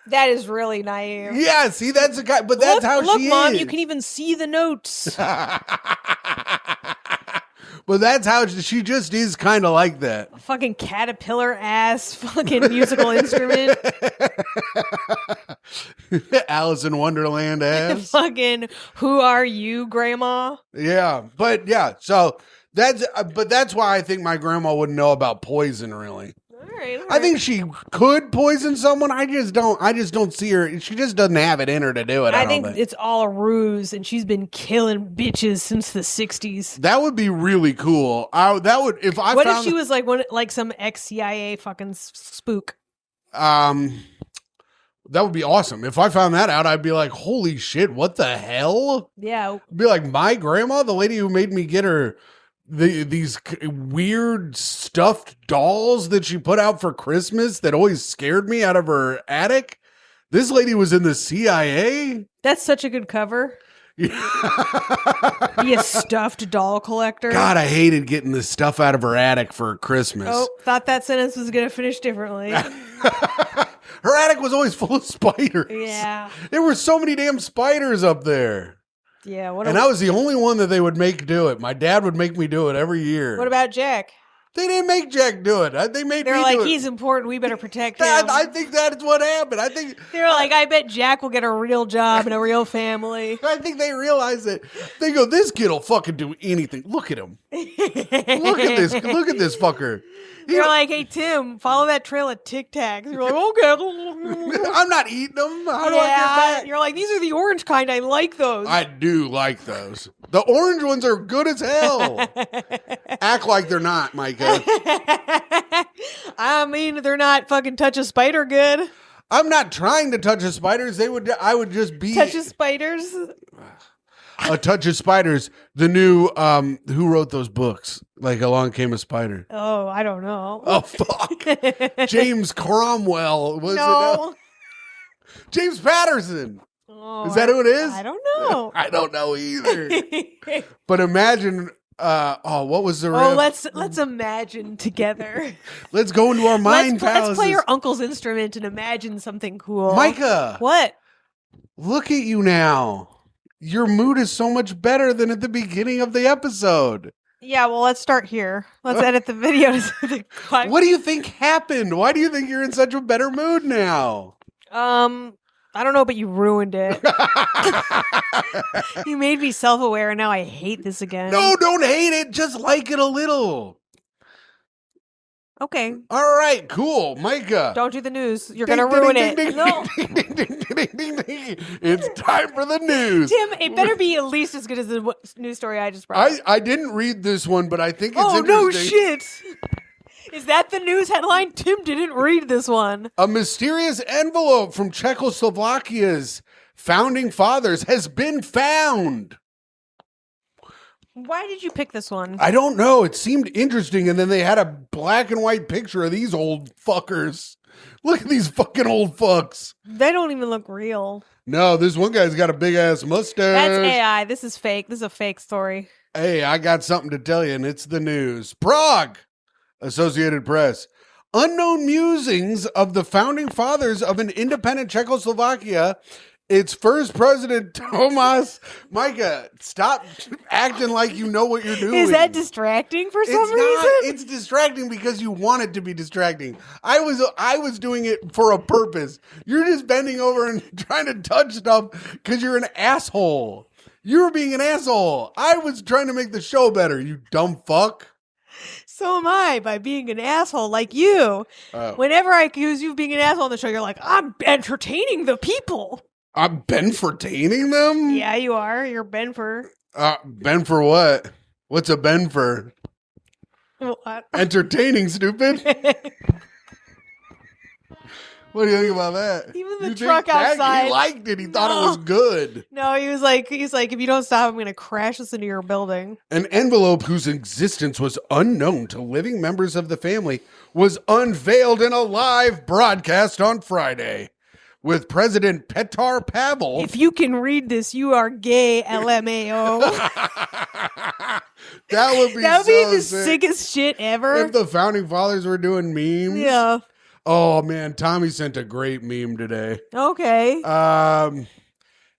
That is really naive. Yeah, see, that's a guy, but that's how she is. Look, Mom, you can even see the notes. But that's how she just is kind of like that. A fucking caterpillar ass fucking musical instrument. Alice in Wonderland ass. Fucking, who are you, Grandma? Yeah, but yeah, so that's why I think my grandma wouldn't know about poison, really. All right. I think she could poison someone. I just don't see her. She just doesn't have it in her to do it. I think it's all a ruse, and she's been killing bitches since the 60s. That would be really cool. What if she was like some ex-CIA fucking spook? That would be awesome. If I found that out, I'd be like, holy shit, what the hell? Yeah. Be like, my grandma, the lady who made me get her these weird stuffed dolls that she put out for Christmas that always scared me out of her attic. This lady was in the CIA. That's such a good cover. Be a stuffed doll collector. God, I hated getting the stuff out of her attic for Christmas. Oh, thought that sentence was going to finish differently. Her attic was always full of spiders. Yeah. There were so many damn spiders up there. Yeah. I was the only one that they would make do it. My dad would make me do it every year. What about Jack? They didn't make Jack do it. They're like, he's important. We better protect him. I think that's what happened. They're like, I bet Jack will get a real job and a real family. I think they realize it. They go, this kid will fucking do anything. Look at him. Look at this. Look at this fucker. You're like, hey, Tim, follow that trail of Tic Tacs. You're like, okay. I'm not eating them. How do I get back? You're like, these are the orange kind. I like those. I do like those. The orange ones are good as hell. Act like they're not, Myka. I mean, they're not fucking touch a spider good. I'm not trying to touch the spiders. I would just be touch of spiders. A Touch of Spiders, the new who wrote those books? Like Along Came a Spider. Oh, I don't know. Oh fuck. James Cromwell was it? James Patterson. Oh, is that who it is? I don't know. I don't know either. But imagine what was the riff? Oh, let's imagine together. Let's go into our mind palaces. Let's play your uncle's instrument and imagine something cool. Myka. What? Look at you now. Your mood is so much better than at the beginning of the episode. Yeah, well, let's start here. Let's edit the video. What do you think happened? Why do you think you're in such a better mood now? I don't know, but you ruined it. You made me self-aware, and now I hate this again. No, don't hate it. Just like it a little. Okay. All right, cool. Myka. Don't do the news. You're going to ruin it. No. It's time for the news. Tim, it better be at least as good as the news story I just brought. I didn't read this one, but I think it's interesting. Oh, no shit. Is that the news headline? Tim didn't read this one. A mysterious envelope from Czechoslovakia's founding fathers has been found. Why did you pick this one? I don't know. It seemed interesting, and then they had a black and white picture of these old fuckers. Look at these fucking old fucks. They don't even look real. No, this one guy's got a big-ass mustache. That's AI. This is fake. This is a fake story. Hey, I got something to tell you, and it's the news. Prague, Associated Press. Unknown musings of the founding fathers of an independent Czechoslovakia. Its first president, Tomas. Myka, stop acting like you know what you're doing. Is that distracting for some reason? It's distracting because you want it to be distracting. I was doing it for a purpose. You're just bending over and trying to touch stuff because you're an asshole. You were being an asshole. I was trying to make the show better, you dumb fuck. So am I, by being an asshole like you. Whenever I accuse you of being an asshole on the show, you're like, I'm entertaining the people. I'm Benfertaining them? Yeah, you are. You're Benfer. Ben for what? What's a Ben for? What? Entertaining, stupid. What do you think about that? Even the truck outside. He liked it. He thought it was good. No, he's like, if you don't stop, I'm going to crash this into your building. An envelope whose existence was unknown to living members of the family was unveiled in a live broadcast on Friday. With President Petr Pavel. If you can read this, you are gay, LMAO. That would be the sickest shit ever. If the founding fathers were doing memes. Yeah. Oh, man. Tommy sent a great meme today. Okay.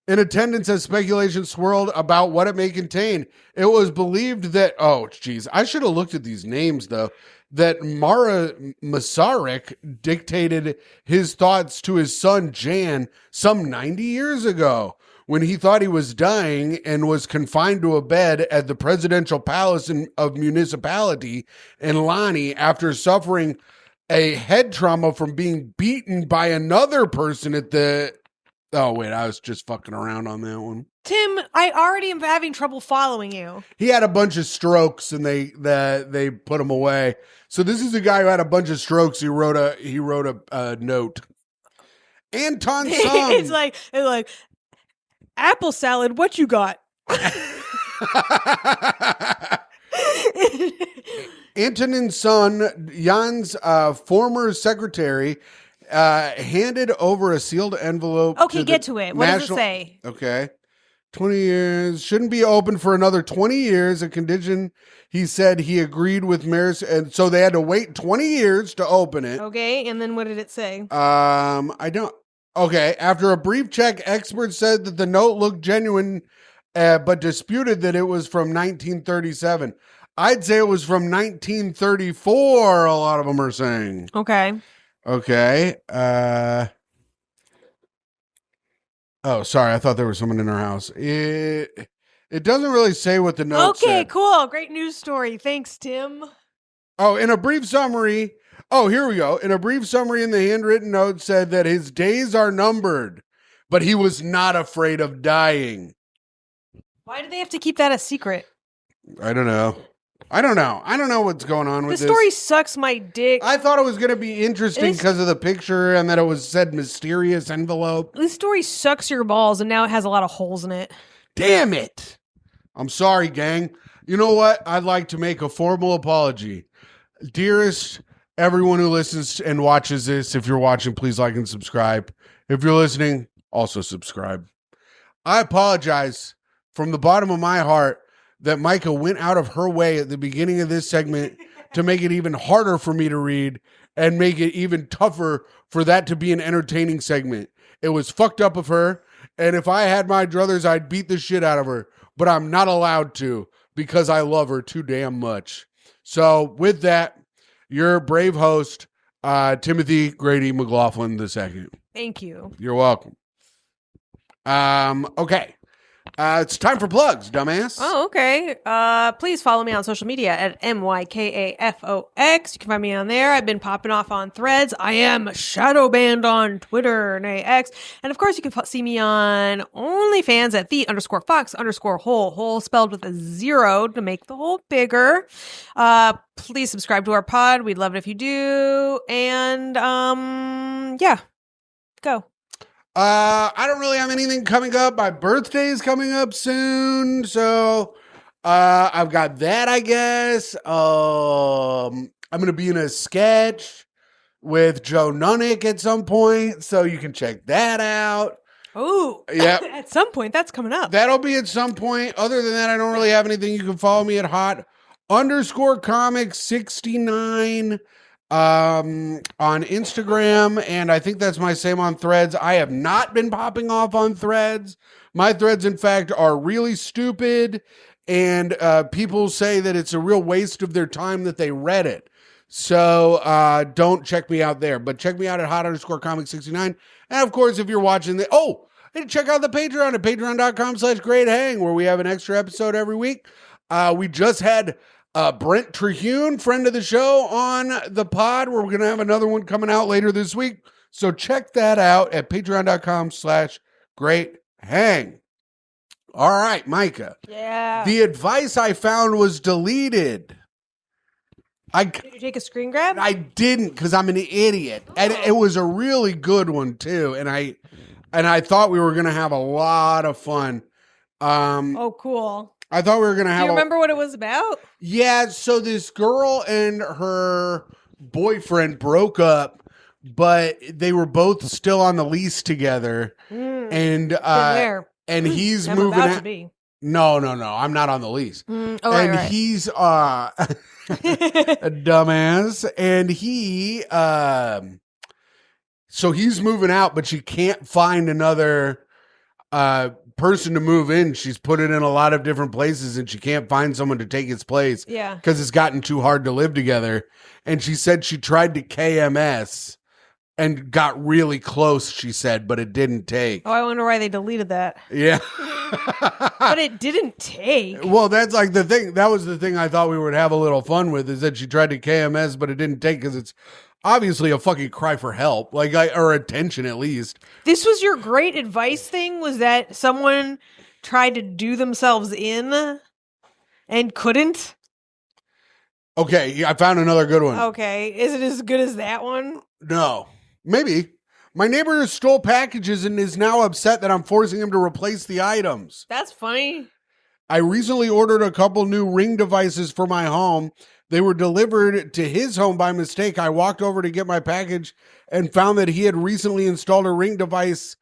In attendance as speculation swirled about what it may contain, it was believed that, I should have looked at these names, though. That Mara Masaryk dictated his thoughts to his son Jan some 90 years ago when he thought he was dying and was confined to a bed at the presidential palace of municipality in Lani after suffering a head trauma from being beaten by another person at the... Oh, wait, I was just fucking around on that one. Tim, I already am having trouble following you. He had a bunch of strokes and they put him away. So this is a guy who had a bunch of strokes. He wrote a note. Anton Sung. It's like apple salad. What you got? Antonin's son, Jan's former secretary, handed over a sealed envelope. Okay, get to it. What does it say? Okay. 20 years. Shouldn't be open for another 20 years. A condition, he said he agreed with Maris. And so they had to wait 20 years to open it. Okay, and then what did it say? I don't. Okay, after a brief check, experts said that the note looked genuine, but disputed that it was from 1937. I'd say it was from 1934, a lot of them are saying. Okay. Okay. Oh, sorry. I thought there was someone in our house. It doesn't really say what the note said. Okay, cool. Great news story. Thanks, Tim. Oh, in a brief summary. Oh, here we go. In a brief summary in the handwritten note said that his days are numbered, but he was not afraid of dying. Why do they have to keep that a secret? I don't know. I don't know what's going on with this. The story sucks my dick. I thought it was going to be interesting because of the picture and that it was said mysterious envelope. This story sucks your balls, and now it has a lot of holes in it. Damn it. I'm sorry, gang. You know what? I'd like to make a formal apology. Dearest everyone who listens and watches this, if you're watching, please like and subscribe. If you're listening, also subscribe. I apologize from the bottom of my heart that Myka went out of her way at the beginning of this segment to make it even harder for me to read and make it even tougher for that to be an entertaining segment. It was fucked up of her, and if I had my druthers, I'd beat the shit out of her, but I'm not allowed to because I love her too damn much. So with that, your brave host, Timothy Grady McLaughlin II. Thank you. You're welcome. Okay. It's time for plugs, dumbass. Oh, okay. Please follow me on social media at MYKAFOX. You can find me on there. I've been popping off on Threads. I am shadow banned on Twitter and X. And of course, you can see me on OnlyFans at _Fox_hole. Hole spelled with a 0 to make the hole bigger. Please subscribe to our pod. We'd love it if you do. And yeah, go. I don't really have anything coming up. My birthday is coming up soon, so I've got that, I guess. I'm going to be in a sketch with Joe Nunnick at some point, so you can check that out. Oh, yeah. At some point, that's coming up. That'll be at some point. Other than that, I don't really have anything. You can follow me at hot_comics69 on Instagram, and I think that's my same on Threads. I have not been popping off on Threads. My Threads, in fact, are really stupid, and people say that it's a real waste of their time that they read it. So don't check me out there, but check me out at hot_comics69. And of course, if you're watching check out the Patreon at patreon.com/Great Hang, where we have an extra episode every week. We just had Brent Trehune, friend of the show, on the pod. We're going to have another one coming out later this week. So check that out at patreon.com/Great Hang. All right, Myka. Yeah. The advice I found was deleted. Did you take a screen grab? I didn't, because I'm an idiot. Oh. And it was a really good one, too. And I thought we were going to have a lot of fun. Oh, cool. I thought we were going to have... Do you remember what it was about? Yeah, so this girl and her boyfriend broke up, but they were both still on the lease together. And he's I'm moving about out. To be. No, I'm not on the lease. Right. He's a dumbass, and so he's moving out, but she can't find another person to move in. She's put it in a lot of different places, and she can't find someone to take his place. Yeah, because it's gotten too hard to live together. And she said she tried to KMS and got really close, she said, but it didn't take. Oh, I wonder why they deleted that. Yeah. But it didn't take. Well, that's like the thing. That was the thing I thought we would have a little fun with, is that she tried to KMS, but it didn't take because it's obviously a fucking cry for help, or attention at least. This was your great advice thing, was that someone tried to do themselves in and couldn't? Okay, I found another good one. Okay. Is it as good as that one? No. Maybe. My neighbor stole packages and is now upset that I'm forcing him to replace the items. That's funny. I recently ordered a couple new Ring devices for my home. They were delivered to his home by mistake. I walked over to get my package and found that he had recently installed a Ring device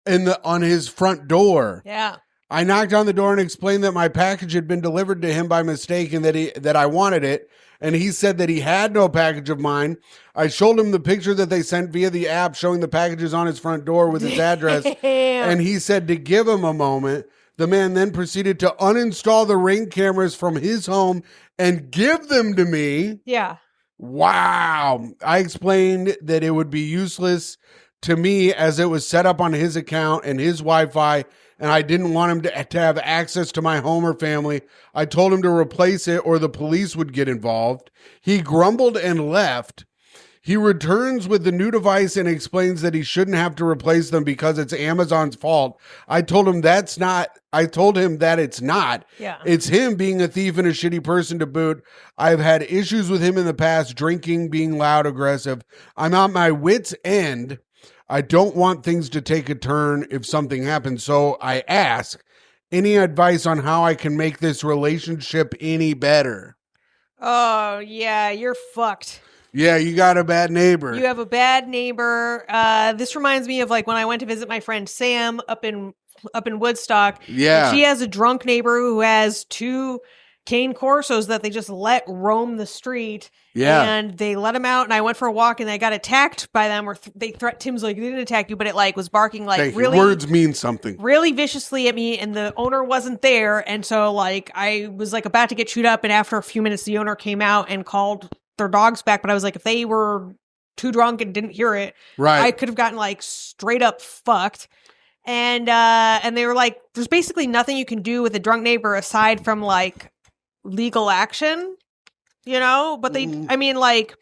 on his front door. Yeah. I knocked on the door and explained that my package had been delivered to him by mistake and that I wanted it. And he said that he had no package of mine. I showed him the picture that they sent via the app showing the packages on his front door with his address. And he said to give him a moment. The man then proceeded to uninstall the Ring cameras from his home and give them to me. Yeah. Wow. I explained that it would be useless to me as it was set up on his account and his Wi-Fi, and I didn't want him to have access to my home or family. I told him to replace it or the police would get involved. He grumbled and left. He returns with the new device and explains that he shouldn't have to replace them because it's Amazon's fault. I told him that it's not. Yeah. It's him being a thief and a shitty person to boot. I've had issues with him in the past, drinking, being loud, aggressive. I'm at my wit's end. I don't want things to take a turn if something happens. So I ask, any advice on how I can make this relationship any better? Oh, yeah, you're fucked. Yeah, you got a bad neighbor. You have a bad neighbor. This reminds me of like when I went to visit my friend Sam up in Woodstock. Yeah. She has a drunk neighbor who has 2 cane Corsos that they just let roam the street. Yeah. And they let him out, and I went for a walk, and I got attacked by them, or Tim's like, they didn't attack you, but it like was barking like really... Words mean something. Really viciously at me, and the owner wasn't there, and so like I was like about to get chewed up, and after a few minutes, the owner came out and called their dogs back, but I was like, if they were too drunk and didn't hear it, right, I could have gotten like straight up fucked. And they were like, there's basically nothing you can do with a drunk neighbor aside from like legal action, you know? But I mean, like,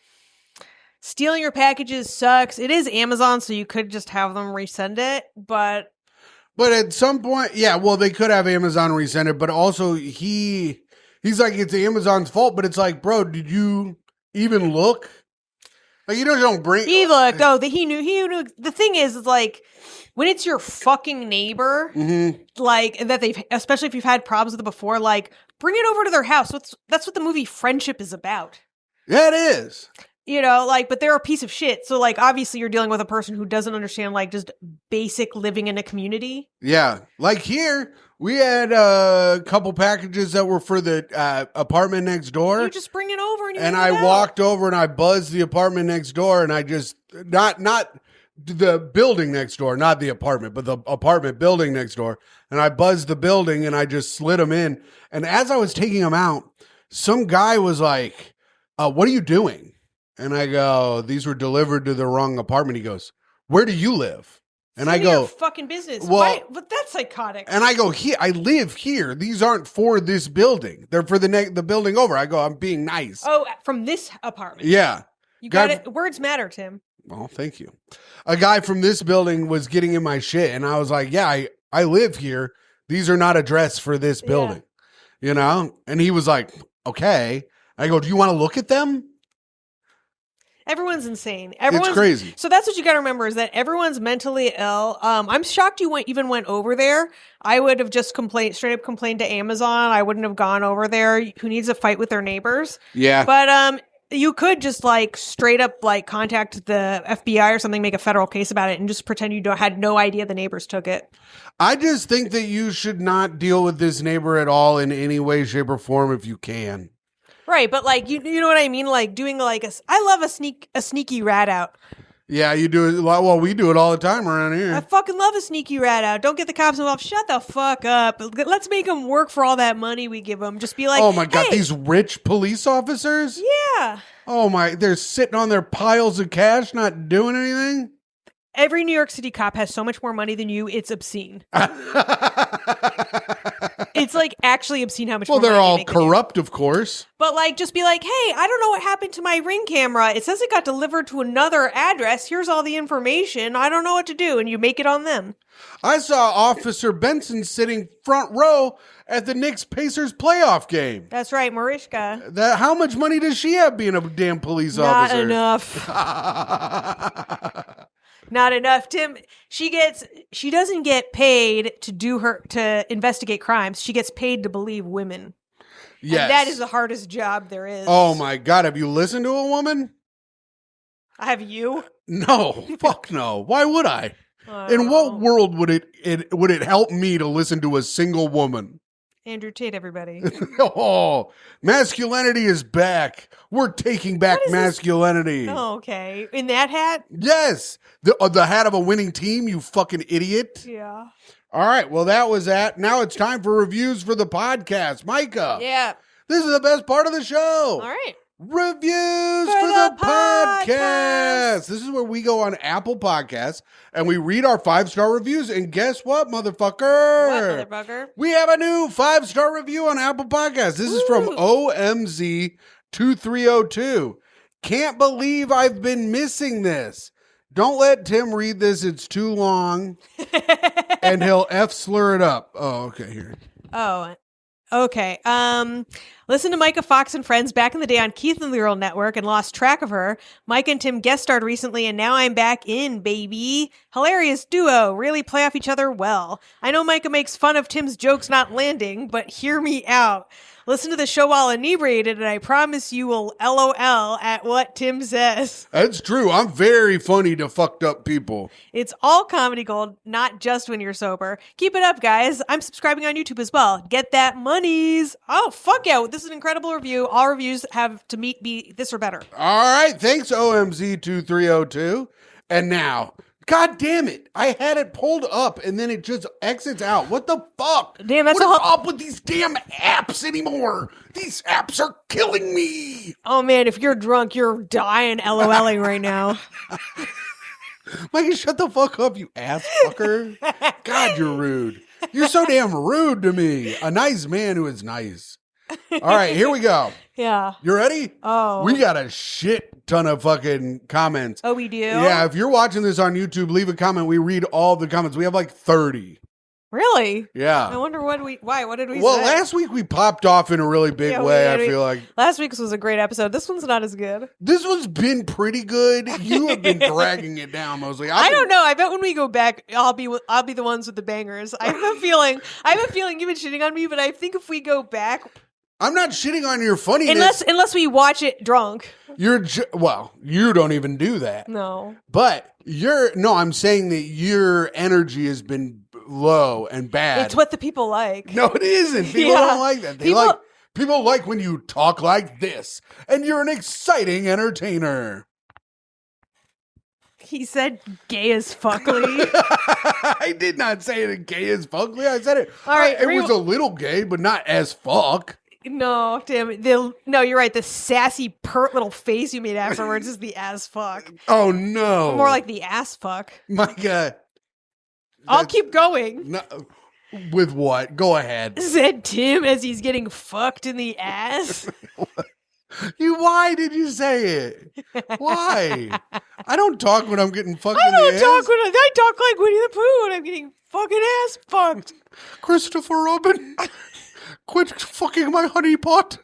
stealing your packages sucks. It is Amazon, so you could just have them resend it, but at some point, yeah, well, they could have Amazon resend it, but also he's like, it's Amazon's fault, but it's like, bro, did you even look? Like, you don't bring... He looked. Oh, he knew. The thing is like, when it's your fucking neighbor, like, that especially if you've had problems with it before, like, bring it over to their house. That's what the movie Friendship is about. Yeah, it is. You know, like, but they're a piece of shit. So, like, obviously you're dealing with a person who doesn't understand, like, just basic living in a community. Yeah. Like here, we had a couple packages that were for the apartment next door. You just bring it over and I walked over and I buzzed the apartment next door and I just, not the building next door, not the apartment, but the apartment building next door. And I buzzed the building and I just slid them in. And as I was taking them out, some guy was like, what are you doing? And I go, these were delivered to the wrong apartment. He goes, where do you live? And I go, fucking business. Well, why? But that's psychotic. And I go, here, I live here. These aren't for this building. They're for the building over. I go, I'm being nice. Oh, from this apartment. Yeah. You got it. Words matter, Tim. Well, thank you. A guy from this building was getting in my shit. And I was like, yeah, I live here. These are not addressed for this building. Yeah. You know? And he was like, okay. I go, do you want to look at them? Everyone's insane. It's crazy. So that's what you got to remember, is that everyone's mentally ill. I'm shocked you even went over there. I would have just straight up complained to Amazon. I wouldn't have gone over there. Who needs a fight with their neighbors? Yeah. But you could just like straight up like contact the FBI or something, make a federal case about it, and just pretend you had no idea the neighbors took it. I just think that you should not deal with this neighbor at all in any way, shape, or form if you can. Right, but like you know what I mean, like doing like I love a sneaky rat out. Yeah, you do it a lot. Well, we do it all the time around here. I fucking love a sneaky rat out. Don't get the cops involved. Shut the fuck up. Let's make them work for all that money we give them. Just be like, oh my God, hey. These rich police officers? Yeah. Oh my, they're sitting on their piles of cash, not doing anything? Every New York City cop has so much more money than you, it's obscene. It's like actually obscene how much Well, more they're money they all make than you. corrupt, of course. But like, just be like, hey, I don't know what happened to my Ring camera. It says it got delivered to another address. Here's all the information. I don't know what to do. And you make it on them. I saw Officer Benson sitting front row at the Knicks-Pacers playoff game. That's right, Mariska. How much money does she have being a damn police Not officer? enough. Not enough, Tim. She doesn't get paid to investigate crimes. She gets paid to believe women. Yes. And that is the hardest job there is. Oh my God, have you listened to a woman? Have you? No, fuck no. Why would I? In what world would it help me to listen to a single woman? Andrew Tate, everybody. Oh, masculinity is back. We're taking back masculinity. Oh, okay. In that hat? Yes. The hat of a winning team, you fucking idiot. Yeah. All right. Well, that was that. Now it's time for reviews for the podcast. Myka. Yeah. This is the best part of the show. All right. Reviews for the podcast. This is where we go on Apple Podcasts and we read our 5-star reviews. And guess what, motherfucker? What, motherfucker? We have a new 5-star review on Apple Podcasts. This is from OMZ2302. Can't believe I've been missing this. Don't let Tim read this. It's too long. And he'll F-slur it up. Oh, okay. Here. Oh, okay. Listen to Myka Fox and Friends back in the day on Keith and the Earl Network and lost track of her. Myka and Tim guest starred recently, and now I'm back in, baby. Hilarious duo. Really play off each other well. I know Myka makes fun of Tim's jokes not landing, but hear me out. Listen to the show while inebriated, and I promise you will LOL at what Tim says. That's true. I'm very funny to fucked up people. It's all comedy gold, not just when you're sober. Keep it up, guys. I'm subscribing on YouTube as well. Get that monies. Oh, fuck yeah. This is an incredible review. All reviews have to be this or better. All right. Thanks, OMZ2302. And now, God damn it. I had it pulled up and then it just exits out. What the fuck? Damn, that's what is up with these damn apps anymore? These apps are killing me. Oh, man. If you're drunk, you're dying LOLing right now. Mikey, shut the fuck up, you ass fucker. God, you're rude. You're so damn rude to me. A nice man who is nice. All right, here we go. Yeah. You ready? Oh. We got a shit ton of fucking comments. Oh, we do? Yeah, if you're watching this on YouTube, leave a comment. We read all the comments. We have like 30. Really? Yeah. I wonder why? What did we say? Well, last week we popped off in a really big way, I feel like. Last week's was a great episode. This one's not as good. This one's been pretty good. You have been dragging it down mostly. I don't know. I bet when we go back, I'll be the ones with the bangers. I have a feeling you've been shitting on me, but I think if we go back, I'm not shitting on your funniness. Unless we watch it drunk. You don't even do that. No. But I'm saying that your energy has been low and bad. It's what the people like. No, it isn't. People don't like that. People like when you talk like this and you're an exciting entertainer. He said gay as fuckly. I did not say it gay as fuckly. I said it. All right, it was a little gay, but not as fuck. No, damn it. No, you're right. The sassy, pert little face you made afterwards is the as fuck. Oh, no. More like the ass fuck. My God. I'll keep going. No, with what? Go ahead. Said Tim as he's getting fucked in the ass. Why did you say it? Why? I don't talk when I'm getting fucked in the ass. I talk like Winnie the Pooh when I'm getting fucking ass fucked. Christopher Robin. Quit fucking my honey pot.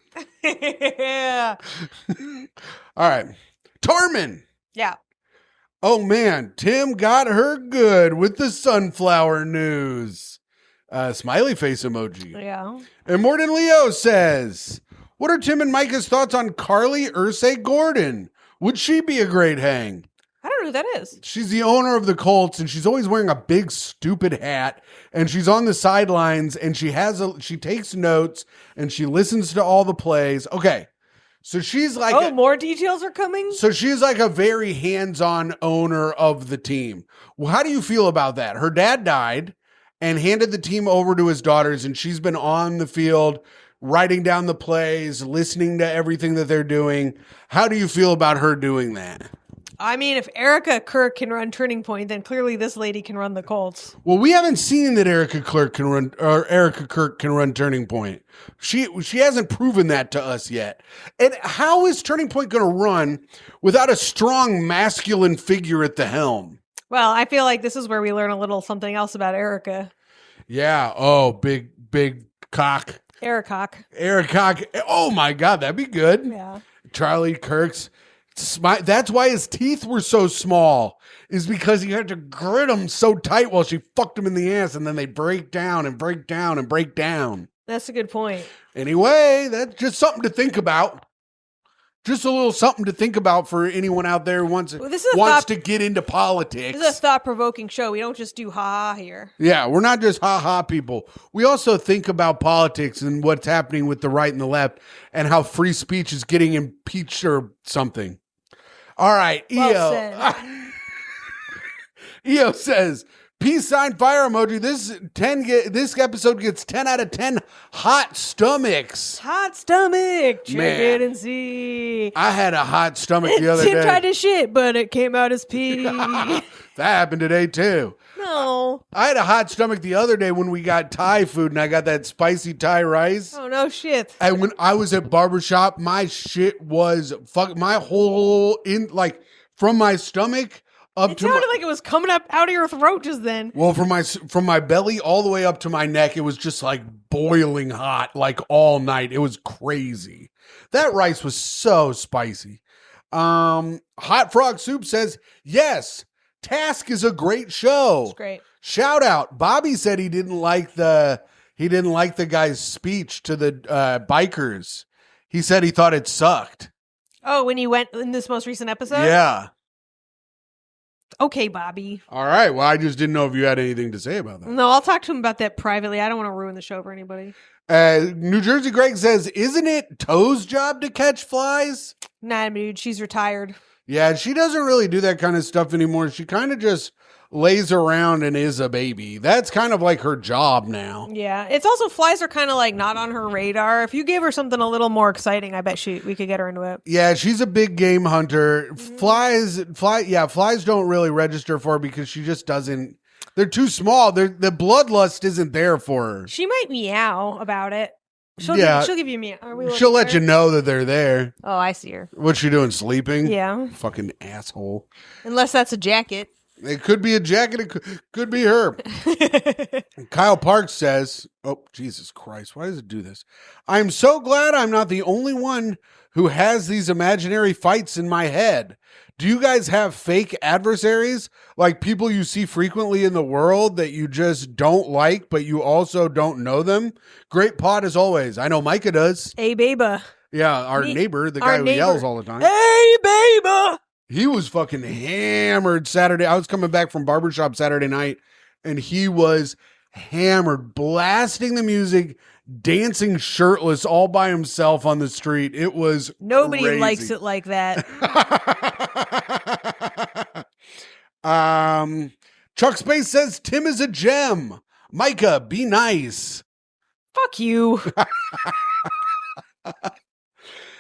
Yeah. All right. Tarman. Yeah. Oh, man. Tim got her good with the sunflower news. Smiley face emoji. Yeah. And Morton Leo says, what are Tim and Myka's thoughts on Carly Ursay Gordon? Would she be a great hang? I don't know who that is. She's the owner of the Colts, and she's always wearing a big, stupid hat, and she's on the sidelines, and she takes notes, and she listens to all the plays. Okay, so she's like... more details are coming? So she's like a very hands-on owner of the team. Well, how do you feel about that? Her dad died and handed the team over to his daughters, and she's been on the field writing down the plays, listening to everything that they're doing. How do you feel about her doing that? I mean, if Erica Kirk can run Turning Point, then clearly this lady can run the Colts. Well, we haven't seen that Erica Kirk can run Turning Point. She hasn't proven that to us yet. And how is Turning Point going to run without a strong masculine figure at the helm? Well, I feel like this is where we learn a little something else about Erica. Yeah. Oh, big cock. Eric Cock. Oh my God, that'd be good. Yeah. Charlie Kirk's. That's why his teeth were so small, is because he had to grit them so tight while she fucked him in the ass, and then they break down and break down and break down. That's a good point. Anyway, that's just something to think about. Just a little something to think about for anyone out there who wants to get into politics. This is a thought-provoking show. We don't just do ha-ha here. Yeah, we're not just ha-ha people. We also think about politics and what's happening with the right and the left and how free speech is getting impeached or something. All right, Well EO. EO says, peace sign fire emoji. This episode gets 10 out of 10 hot stomachs. Hot stomach. Check Man. it and see. I had a hot stomach the other Tim day. tried to shit, but it came out as pee. That happened today too. No. I had a hot stomach the other day when we got Thai food and I got that spicy Thai rice. Oh, no shit. And when I was at barbershop, my shit was my whole from my stomach up It to sounded like it was coming up out of your throat just then. well, from my belly all the way up to my neck, it was just like boiling hot, like all night. It was crazy. That rice was so spicy. Hot Frog Soup says, yes, Task is a great show. It's great. Shout out. Bobby said he didn't like the guy's speech to the bikers. He said he thought it sucked. Oh, when you went in this most recent episode? Yeah. Okay, Bobby. All right. Well, I just didn't know if you had anything to say about that. No, I'll talk to him about that privately. I don't want to ruin the show for anybody. New Jersey Greg says, isn't it Toe's job to catch flies? Nah, dude, she's retired. Yeah, she doesn't really do that kind of stuff anymore. She kind of just lays around and is a baby. That's kind of like her job now. Yeah, it's also flies are kind of like not on her radar. If you gave her something a little more exciting, I bet we could get her into it. Yeah, she's a big game hunter. Flies don't really register for her because she just doesn't. They're too small. The bloodlust isn't there for her. She might meow about it. She'll give you a meow. She'll let you know that they're there. Oh, I see her. What's she doing? Sleeping? Yeah. Fucking asshole. Unless that's a jacket. It could be a jacket. It could be her. Kyle Parks says, oh, Jesus Christ. Why does it do this? I'm so glad I'm not the only one who has these imaginary fights in my head. Do you guys have fake adversaries? Like people you see frequently in the world that you just don't like, but you also don't know them? Great pod as always. I know Myka does. Hey, baby. Yeah, our neighbor, the guy who yells all the time. Hey, baby. He was fucking hammered Saturday. I was coming back from barbershop Saturday night, and he was hammered, blasting the music, dancing shirtless all by himself on the street. It was Nobody crazy. likes it like that. Chuck Space says Tim is a gem. Myka, be nice. Fuck you.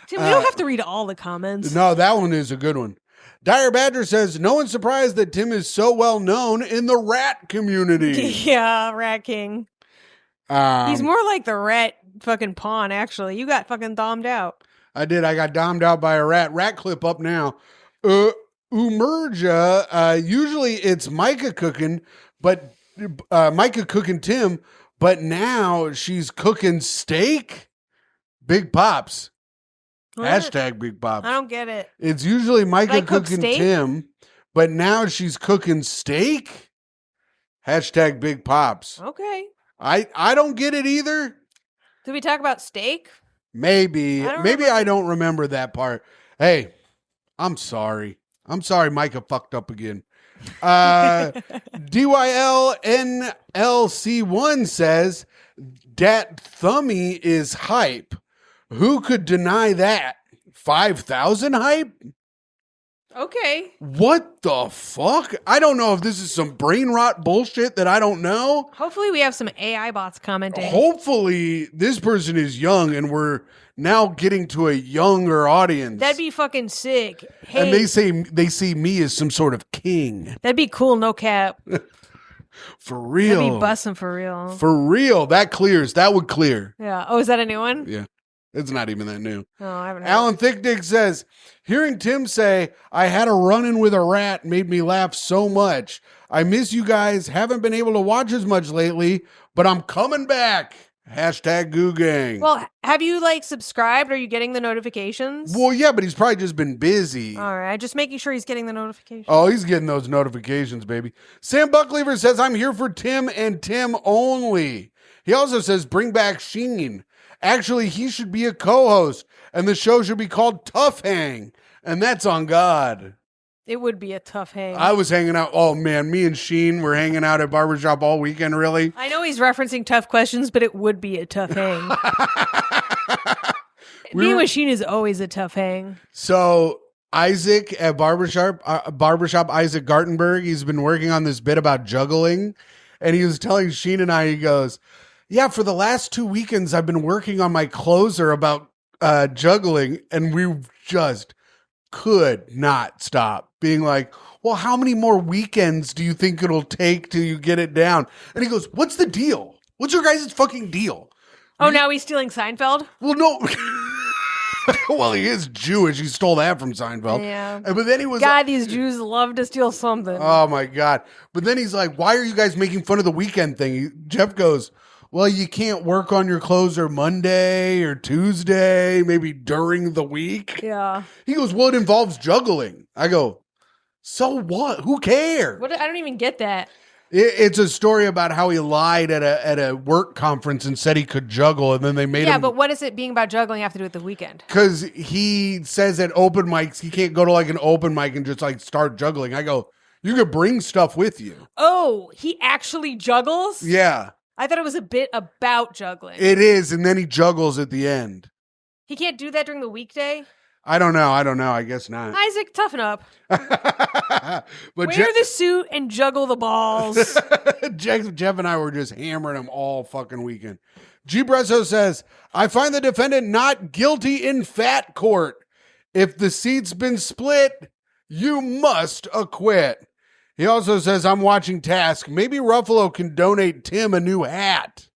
Tim, we don't have to read all the comments. No, that one is a good one. Dire Badger says, no one's surprised that Tim is so well known in the rat community. Yeah, Rat King. He's more like the rat fucking pawn, actually. You got fucking domed out. I did. I got domed out by a rat. Rat clip up now. Umerja, usually it's Myka cooking, but Myka cooking Tim, but now she's cooking steak. Big Pops. What? Hashtag Big Pops. I don't get it. It's usually Myka cooking steak? Tim, but now she's cooking steak. Hashtag Big Pops. Okay. I don't get it either. Did we talk about steak? Maybe I don't remember that part. Hey, I'm sorry. Myka fucked up again. DYLNLC1 says dat Thummy is hype. Who could deny that? 5,000 hype? Okay. What the fuck? I don't know if this is some brain rot bullshit that I don't know. Hopefully we have some AI bots commenting. Hopefully this person is young and we're now getting to a younger audience. That'd be fucking sick. Hey, And they see me as some sort of king. that'd be cool, no cap. For real. That'd be busting for real. For real. That clears. That would clear. Yeah. Oh, is that a new one? Yeah. It's not even that new. Oh, I haven't heard. Alan Thickdick says, hearing Tim say, I had a run-in with a rat made me laugh so much. I miss you guys. Haven't been able to watch as much lately, but I'm coming back. Hashtag Goo Gang. Well, have you subscribed? Are you getting the notifications? Well, yeah, but he's probably just been busy. All right. Just making sure he's getting the notifications. Oh, he's getting those notifications, baby. Sam Bucklever says, I'm here for Tim and Tim only. He also says, bring back Sheen. Actually, he should be a co-host, and the show should be called Tough Hang, and that's on God. It would be a tough hang. I was hanging out. Oh, man, me and Sheen were hanging out at Barbershop all weekend, really. I know he's referencing tough questions, but it would be a tough hang. Being with Sheen is always a tough hang. So Isaac at Barbershop Isaac Gartenberg, he's been working on this bit about juggling, and he was telling Sheen and I, he goes, yeah, for the last 2 weekends, I've been working on my closer about juggling, and we just could not stop being like, well, how many more weekends do you think it'll take till you get it down? And he goes, what's the deal? What's your guys' fucking deal? Oh, now he's stealing Seinfeld? Well, no. Well, he is Jewish. He stole that from Seinfeld. Yeah. But then he was God, these Jews love to steal something. oh, my God. But then he's like, why are you guys making fun of the weekend thing? Jeff goes, well, you can't work on your closer Monday or Tuesday, maybe during the week. Yeah. He goes, well, it involves juggling. I go, so what? Who cares? What? I don't even get that. It's a story about how he lied at a work conference and said he could juggle, and then they made him. Yeah, but what does it being about juggling have to do with the weekend? Because he says at open mics, he can't go to an open mic and just start juggling. I go, you could bring stuff with you. Oh, he actually juggles? Yeah. I thought it was a bit about juggling. It is, and then he juggles at the end. He can't do that during the weekday? I don't know. I guess not. Isaac, toughen up. But Wear the suit and juggle the balls. Jeff and I were just hammering him all fucking weekend. G. Bresso says, I find the defendant not guilty in fat court. If the seat's been split, you must acquit. He also says, I'm watching Task. Maybe Ruffalo can donate Tim a new hat.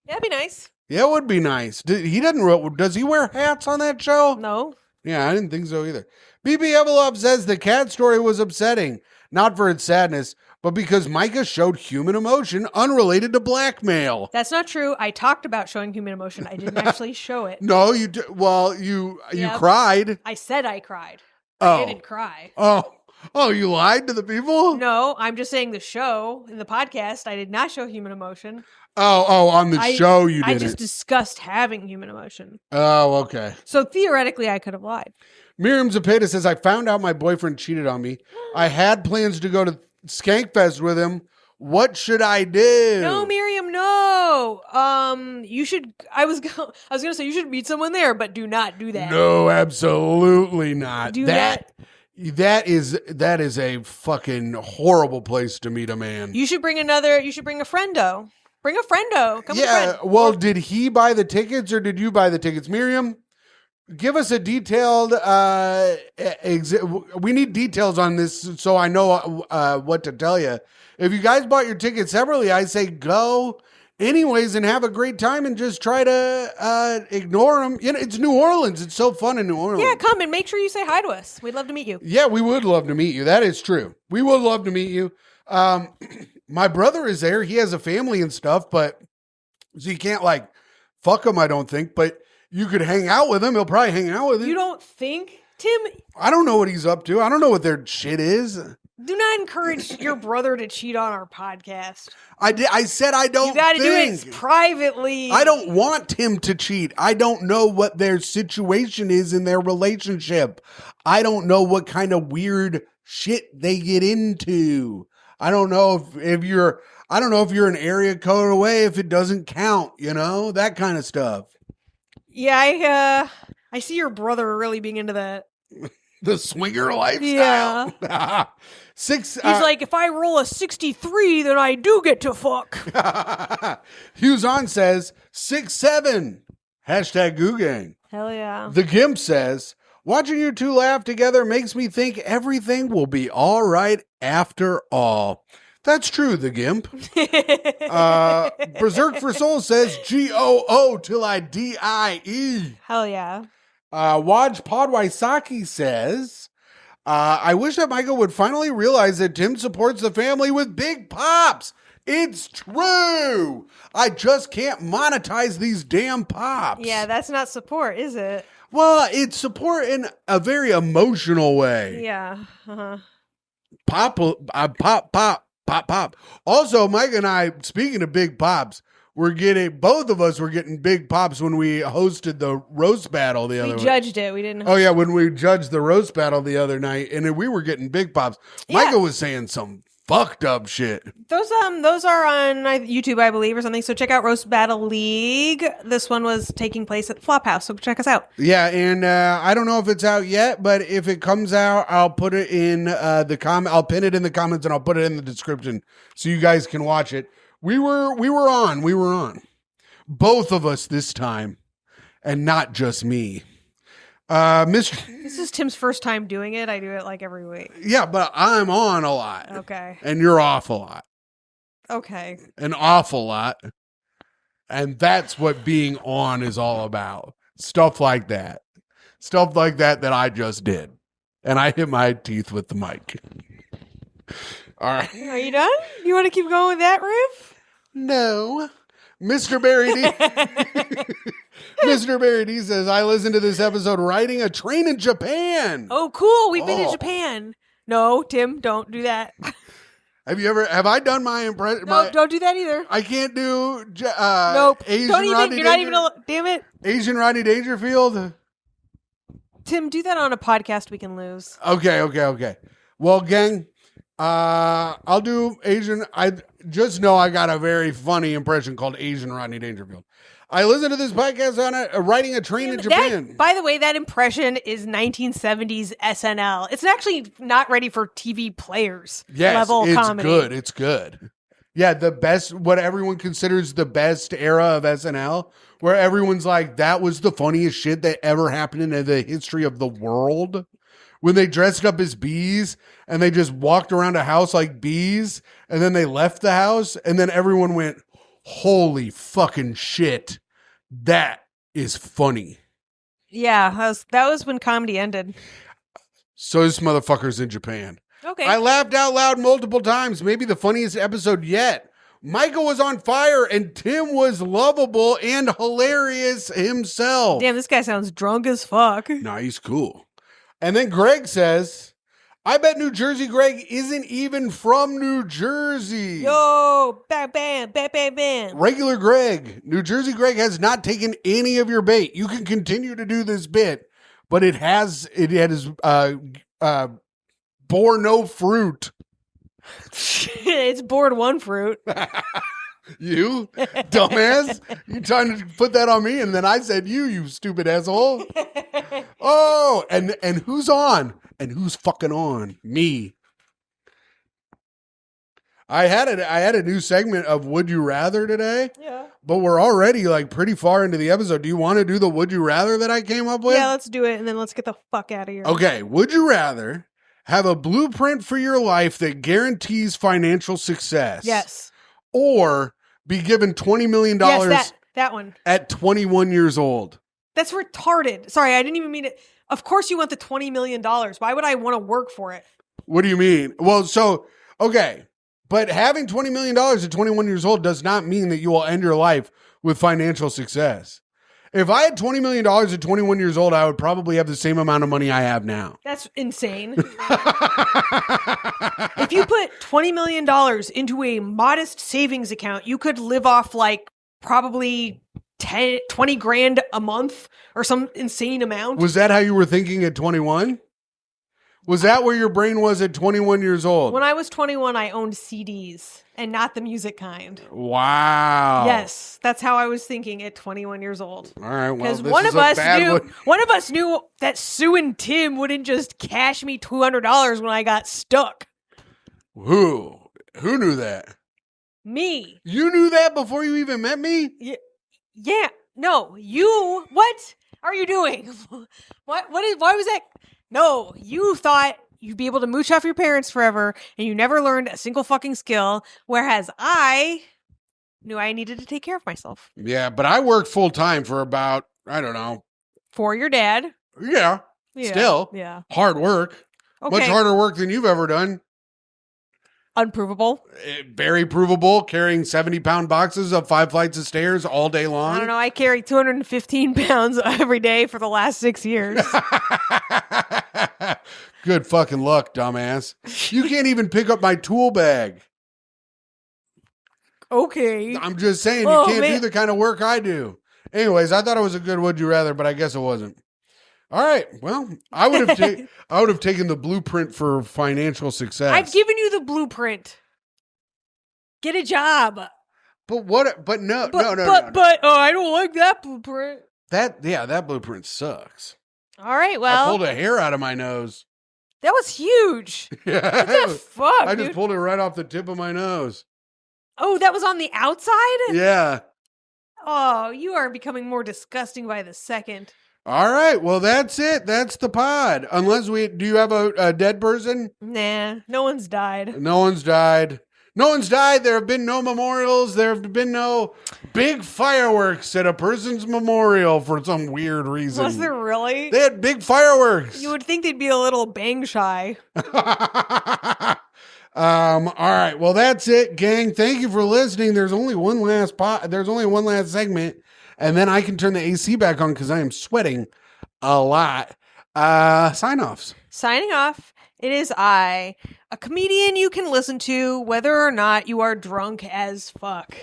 That'd be nice. Yeah, it would be nice. Does he wear hats on that show? No. Yeah, I didn't think so either. BB Evelov says the cat story was upsetting, not for its sadness, but because Myka showed human emotion unrelated to blackmail. That's not true. I talked about showing human emotion. I didn't actually show it. No, you did. Well, you cried. I said I cried. Oh. I didn't cry. Oh, you lied to the people? No, I'm just saying the show, in the podcast, I did not show human emotion. On the show you didn't. I just discussed having human emotion. Oh, okay. So theoretically, I could have lied. Miriam Zapata says, I found out my boyfriend cheated on me. I had plans to go to Skankfest with him. What should I do? No, Miriam, no. You should. I was gonna say you should meet someone there, but do not do that. No, absolutely not. Do that. That is a fucking horrible place to meet a man. You should bring a friendo. Bring a friendo. Come with a friend. Well, did he buy the tickets or did you buy the tickets? Miriam, give us a detailed, we need details on this so I know what to tell you. If you guys bought your tickets separately, I say go anyways and have a great time and just try to ignore them. You know, it's New Orleans. It's so fun in New Orleans. Yeah, come and make sure you say hi to us. We'd love to meet you. Yeah, we would love to meet you. That is true. We would love to meet you. My brother is there. He has a family and stuff, but so you can't fuck him, I don't think, but you could hang out with him. He'll probably hang out with you. You don't think, Tim? I don't know what he's up to. I don't know what their shit is. Do not encourage your brother to cheat on our podcast. I said I don't. You got to do it privately. I don't want him to cheat. I don't know what their situation is in their relationship. I don't know what kind of weird shit they get into. I don't know if you're an area code away, if it doesn't count, that kind of stuff. Yeah, I see your brother really being into that. The swinger lifestyle. Yeah. Six. He's like, if I roll a 63, then I do get to fuck. Hughes on says 6'7". Hashtag Goo Gang. Hell yeah. The Gimp says, watching you two laugh together makes me think everything will be all right after all. That's true, the Gimp. Berserk for Soul says GOO till I DIE. Hell yeah. Waj Podwaisaki says, I wish that Michael would finally realize that Tim supports the family with big pops. It's true. I just can't monetize these damn pops. Yeah, that's not support, is it? Well, it's support in a very emotional way. Yeah. Uh-huh. Pop. Also, Mike and I, speaking of big pops, both of us were getting big pops when we hosted the roast battle the other We judged it. We didn't. Oh, yeah, when we judged the roast battle the other night, and we were getting big pops. Yeah. Micah was saying some fucked up shit. Those are on YouTube, I believe, or something. So check out Roast Battle League. This one was taking place at Flophouse, so check us out. Yeah, and I don't know if it's out yet, but if it comes out, I'll put it in the comment. I'll pin it in the comments and I'll put it in the description so you guys can watch it. We were on. Both of us this time, and not just me. This is Tim's first time doing it. I do it like every week. Yeah, but I'm on a lot. Okay. And you're off a lot. Okay. An awful lot. And that's what being on is all about. Stuff like that. Stuff like that I just did. And I hit my teeth with the mic. All right. Are you done? You want to keep going with that riff? No. Mr. Barry D. Mr. Barry D says, I listened to this episode riding a train in Japan. Oh, cool. We've been to Japan. No, Tim, don't do that. Have I done my impression? No, don't do that either. I can't do nope. Asian don't even, Rodney you're not even, damn it. Asian Rodney Dangerfield. Tim, do that on a podcast we can lose. Okay. Well, gang, I'll do Asian. I just know I got a very funny impression called Asian Rodney Dangerfield. I listened to this podcast on riding a train in Japan. By the way, that impression is 1970s SNL. It's actually not ready for TV players level comedy. It's good. Yeah, the best, what everyone considers the best era of SNL, where everyone's like, that was the funniest shit that ever happened in the history of the world. When they dressed up as bees and they just walked around a house like bees and then they left the house and then everyone went, holy fucking shit. That is funny. Yeah, that was when comedy ended. So this motherfucker's in Japan. Okay. I laughed out loud multiple times. Maybe the funniest episode yet. Michael was on fire and Tim was lovable and hilarious himself. Damn, this guy sounds drunk as fuck. Nah, he's cool. And then Greg says, I bet New Jersey Greg isn't even from New Jersey. Yo, bam, bam, bam, bam, bam. Regular Greg. New Jersey Greg has not taken any of your bait. You can continue to do this bit, but it has bore no fruit. It's bored one fruit. You dumbass. You trying to put that on me, and then I said you stupid asshole. Oh, and who's on? And who's fucking on? Me. I had a new segment of Would You Rather today. Yeah. But we're already like pretty far into the episode. Do you want to do the Would You Rather that I came up with? Yeah, let's do it, and then let's get the fuck out of here. Okay. Would you rather have a blueprint for your life that guarantees financial success? Yes. Or be given $20 million yes, that one. at 21 years old? That's retarded. Sorry, I didn't even mean it. Of course you want the $20 million. Why would I want to work for it? What do you mean? Well, so, okay. But having $20 million at 21 years old does not mean that you will end your life with financial success. If I had $20 million at 21 years old, I would probably have the same amount of money I have now. That's insane. If you put $20 million into a modest savings account, you could live off like probably 20 grand a month or some insane amount. Was that how you were thinking at 21? Was that where your brain was at 21 years old? When I was 21, I owned CDs and not the music kind. Wow. Yes, that's how I was thinking at 21 years old. All right, well, because this one is of a us bad knew one. one of us knew that Sue and Tim wouldn't just cash me $200 when I got stuck. Who knew that? Me. You knew that before you even met me? Yeah. No, you. What are you doing? Why was that? No, you thought you'd be able to mooch off your parents forever, and you never learned a single fucking skill, whereas I knew I needed to take care of myself. Yeah, but I worked full time for about, I don't know. For your dad. Yeah. Still. Yeah. Hard work. Okay. Much harder work than you've ever done. Unprovable. Very provable, carrying 70-pound boxes up 5 flights of stairs all day long. I don't know. I carry 215 pounds every day for the last 6 years. Good fucking luck, dumbass. You can't even pick up my tool bag. Okay. I'm just saying, you can't do the kind of work I do. Anyways, I thought it was a good would you rather, but I guess it wasn't. All right. Well, I would have taken the blueprint for financial success. I've given you the blueprint. Get a job. But what? But no. I don't like that blueprint. That blueprint sucks. All right. Well, I pulled a hair out of my nose. That was huge. Yeah. What the fuck? I just pulled it right off the tip of my nose. Oh, that was on the outside? Yeah. Oh, you are becoming more disgusting by the second. All right. Well, that's it. That's the pod. Do you have a dead person? Nah, no one's died. No one's died. No one's died. There have been no memorials. There have been no big fireworks at a person's memorial for some weird reason. Was there really? They had big fireworks. You would think they'd be a little bang shy. All right. Well, that's it, gang. Thank you for listening. There's only one last segment, and then I can turn the AC back on because I am sweating a lot. Sign-offs. Signing off. It is I, a comedian you can listen to whether or not you are drunk as fuck.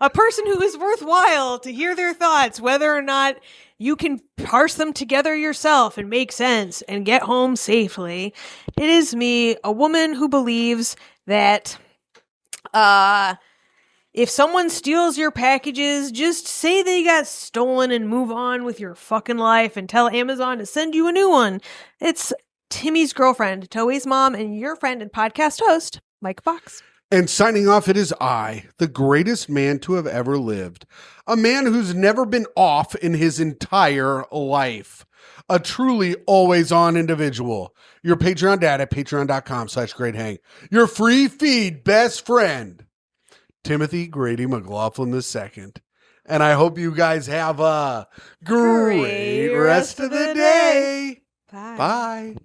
A person who is worthwhile to hear their thoughts, whether or not you can parse them together yourself and make sense and get home safely. It is me, a woman who believes that if someone steals your packages, just say they got stolen and move on with your fucking life and tell Amazon to send you a new one. It's Timmy's girlfriend, Toei's mom, and your friend and podcast host, Mike Fox. And signing off, it is I, the greatest man to have ever lived. A man who's never been off in his entire life. A truly always-on individual. Your Patreon dad at patreon.com/Great Hang. Your free feed best friend, Timothy Grady McLaughlin II. And I hope you guys have a great rest of the day. Bye. Bye.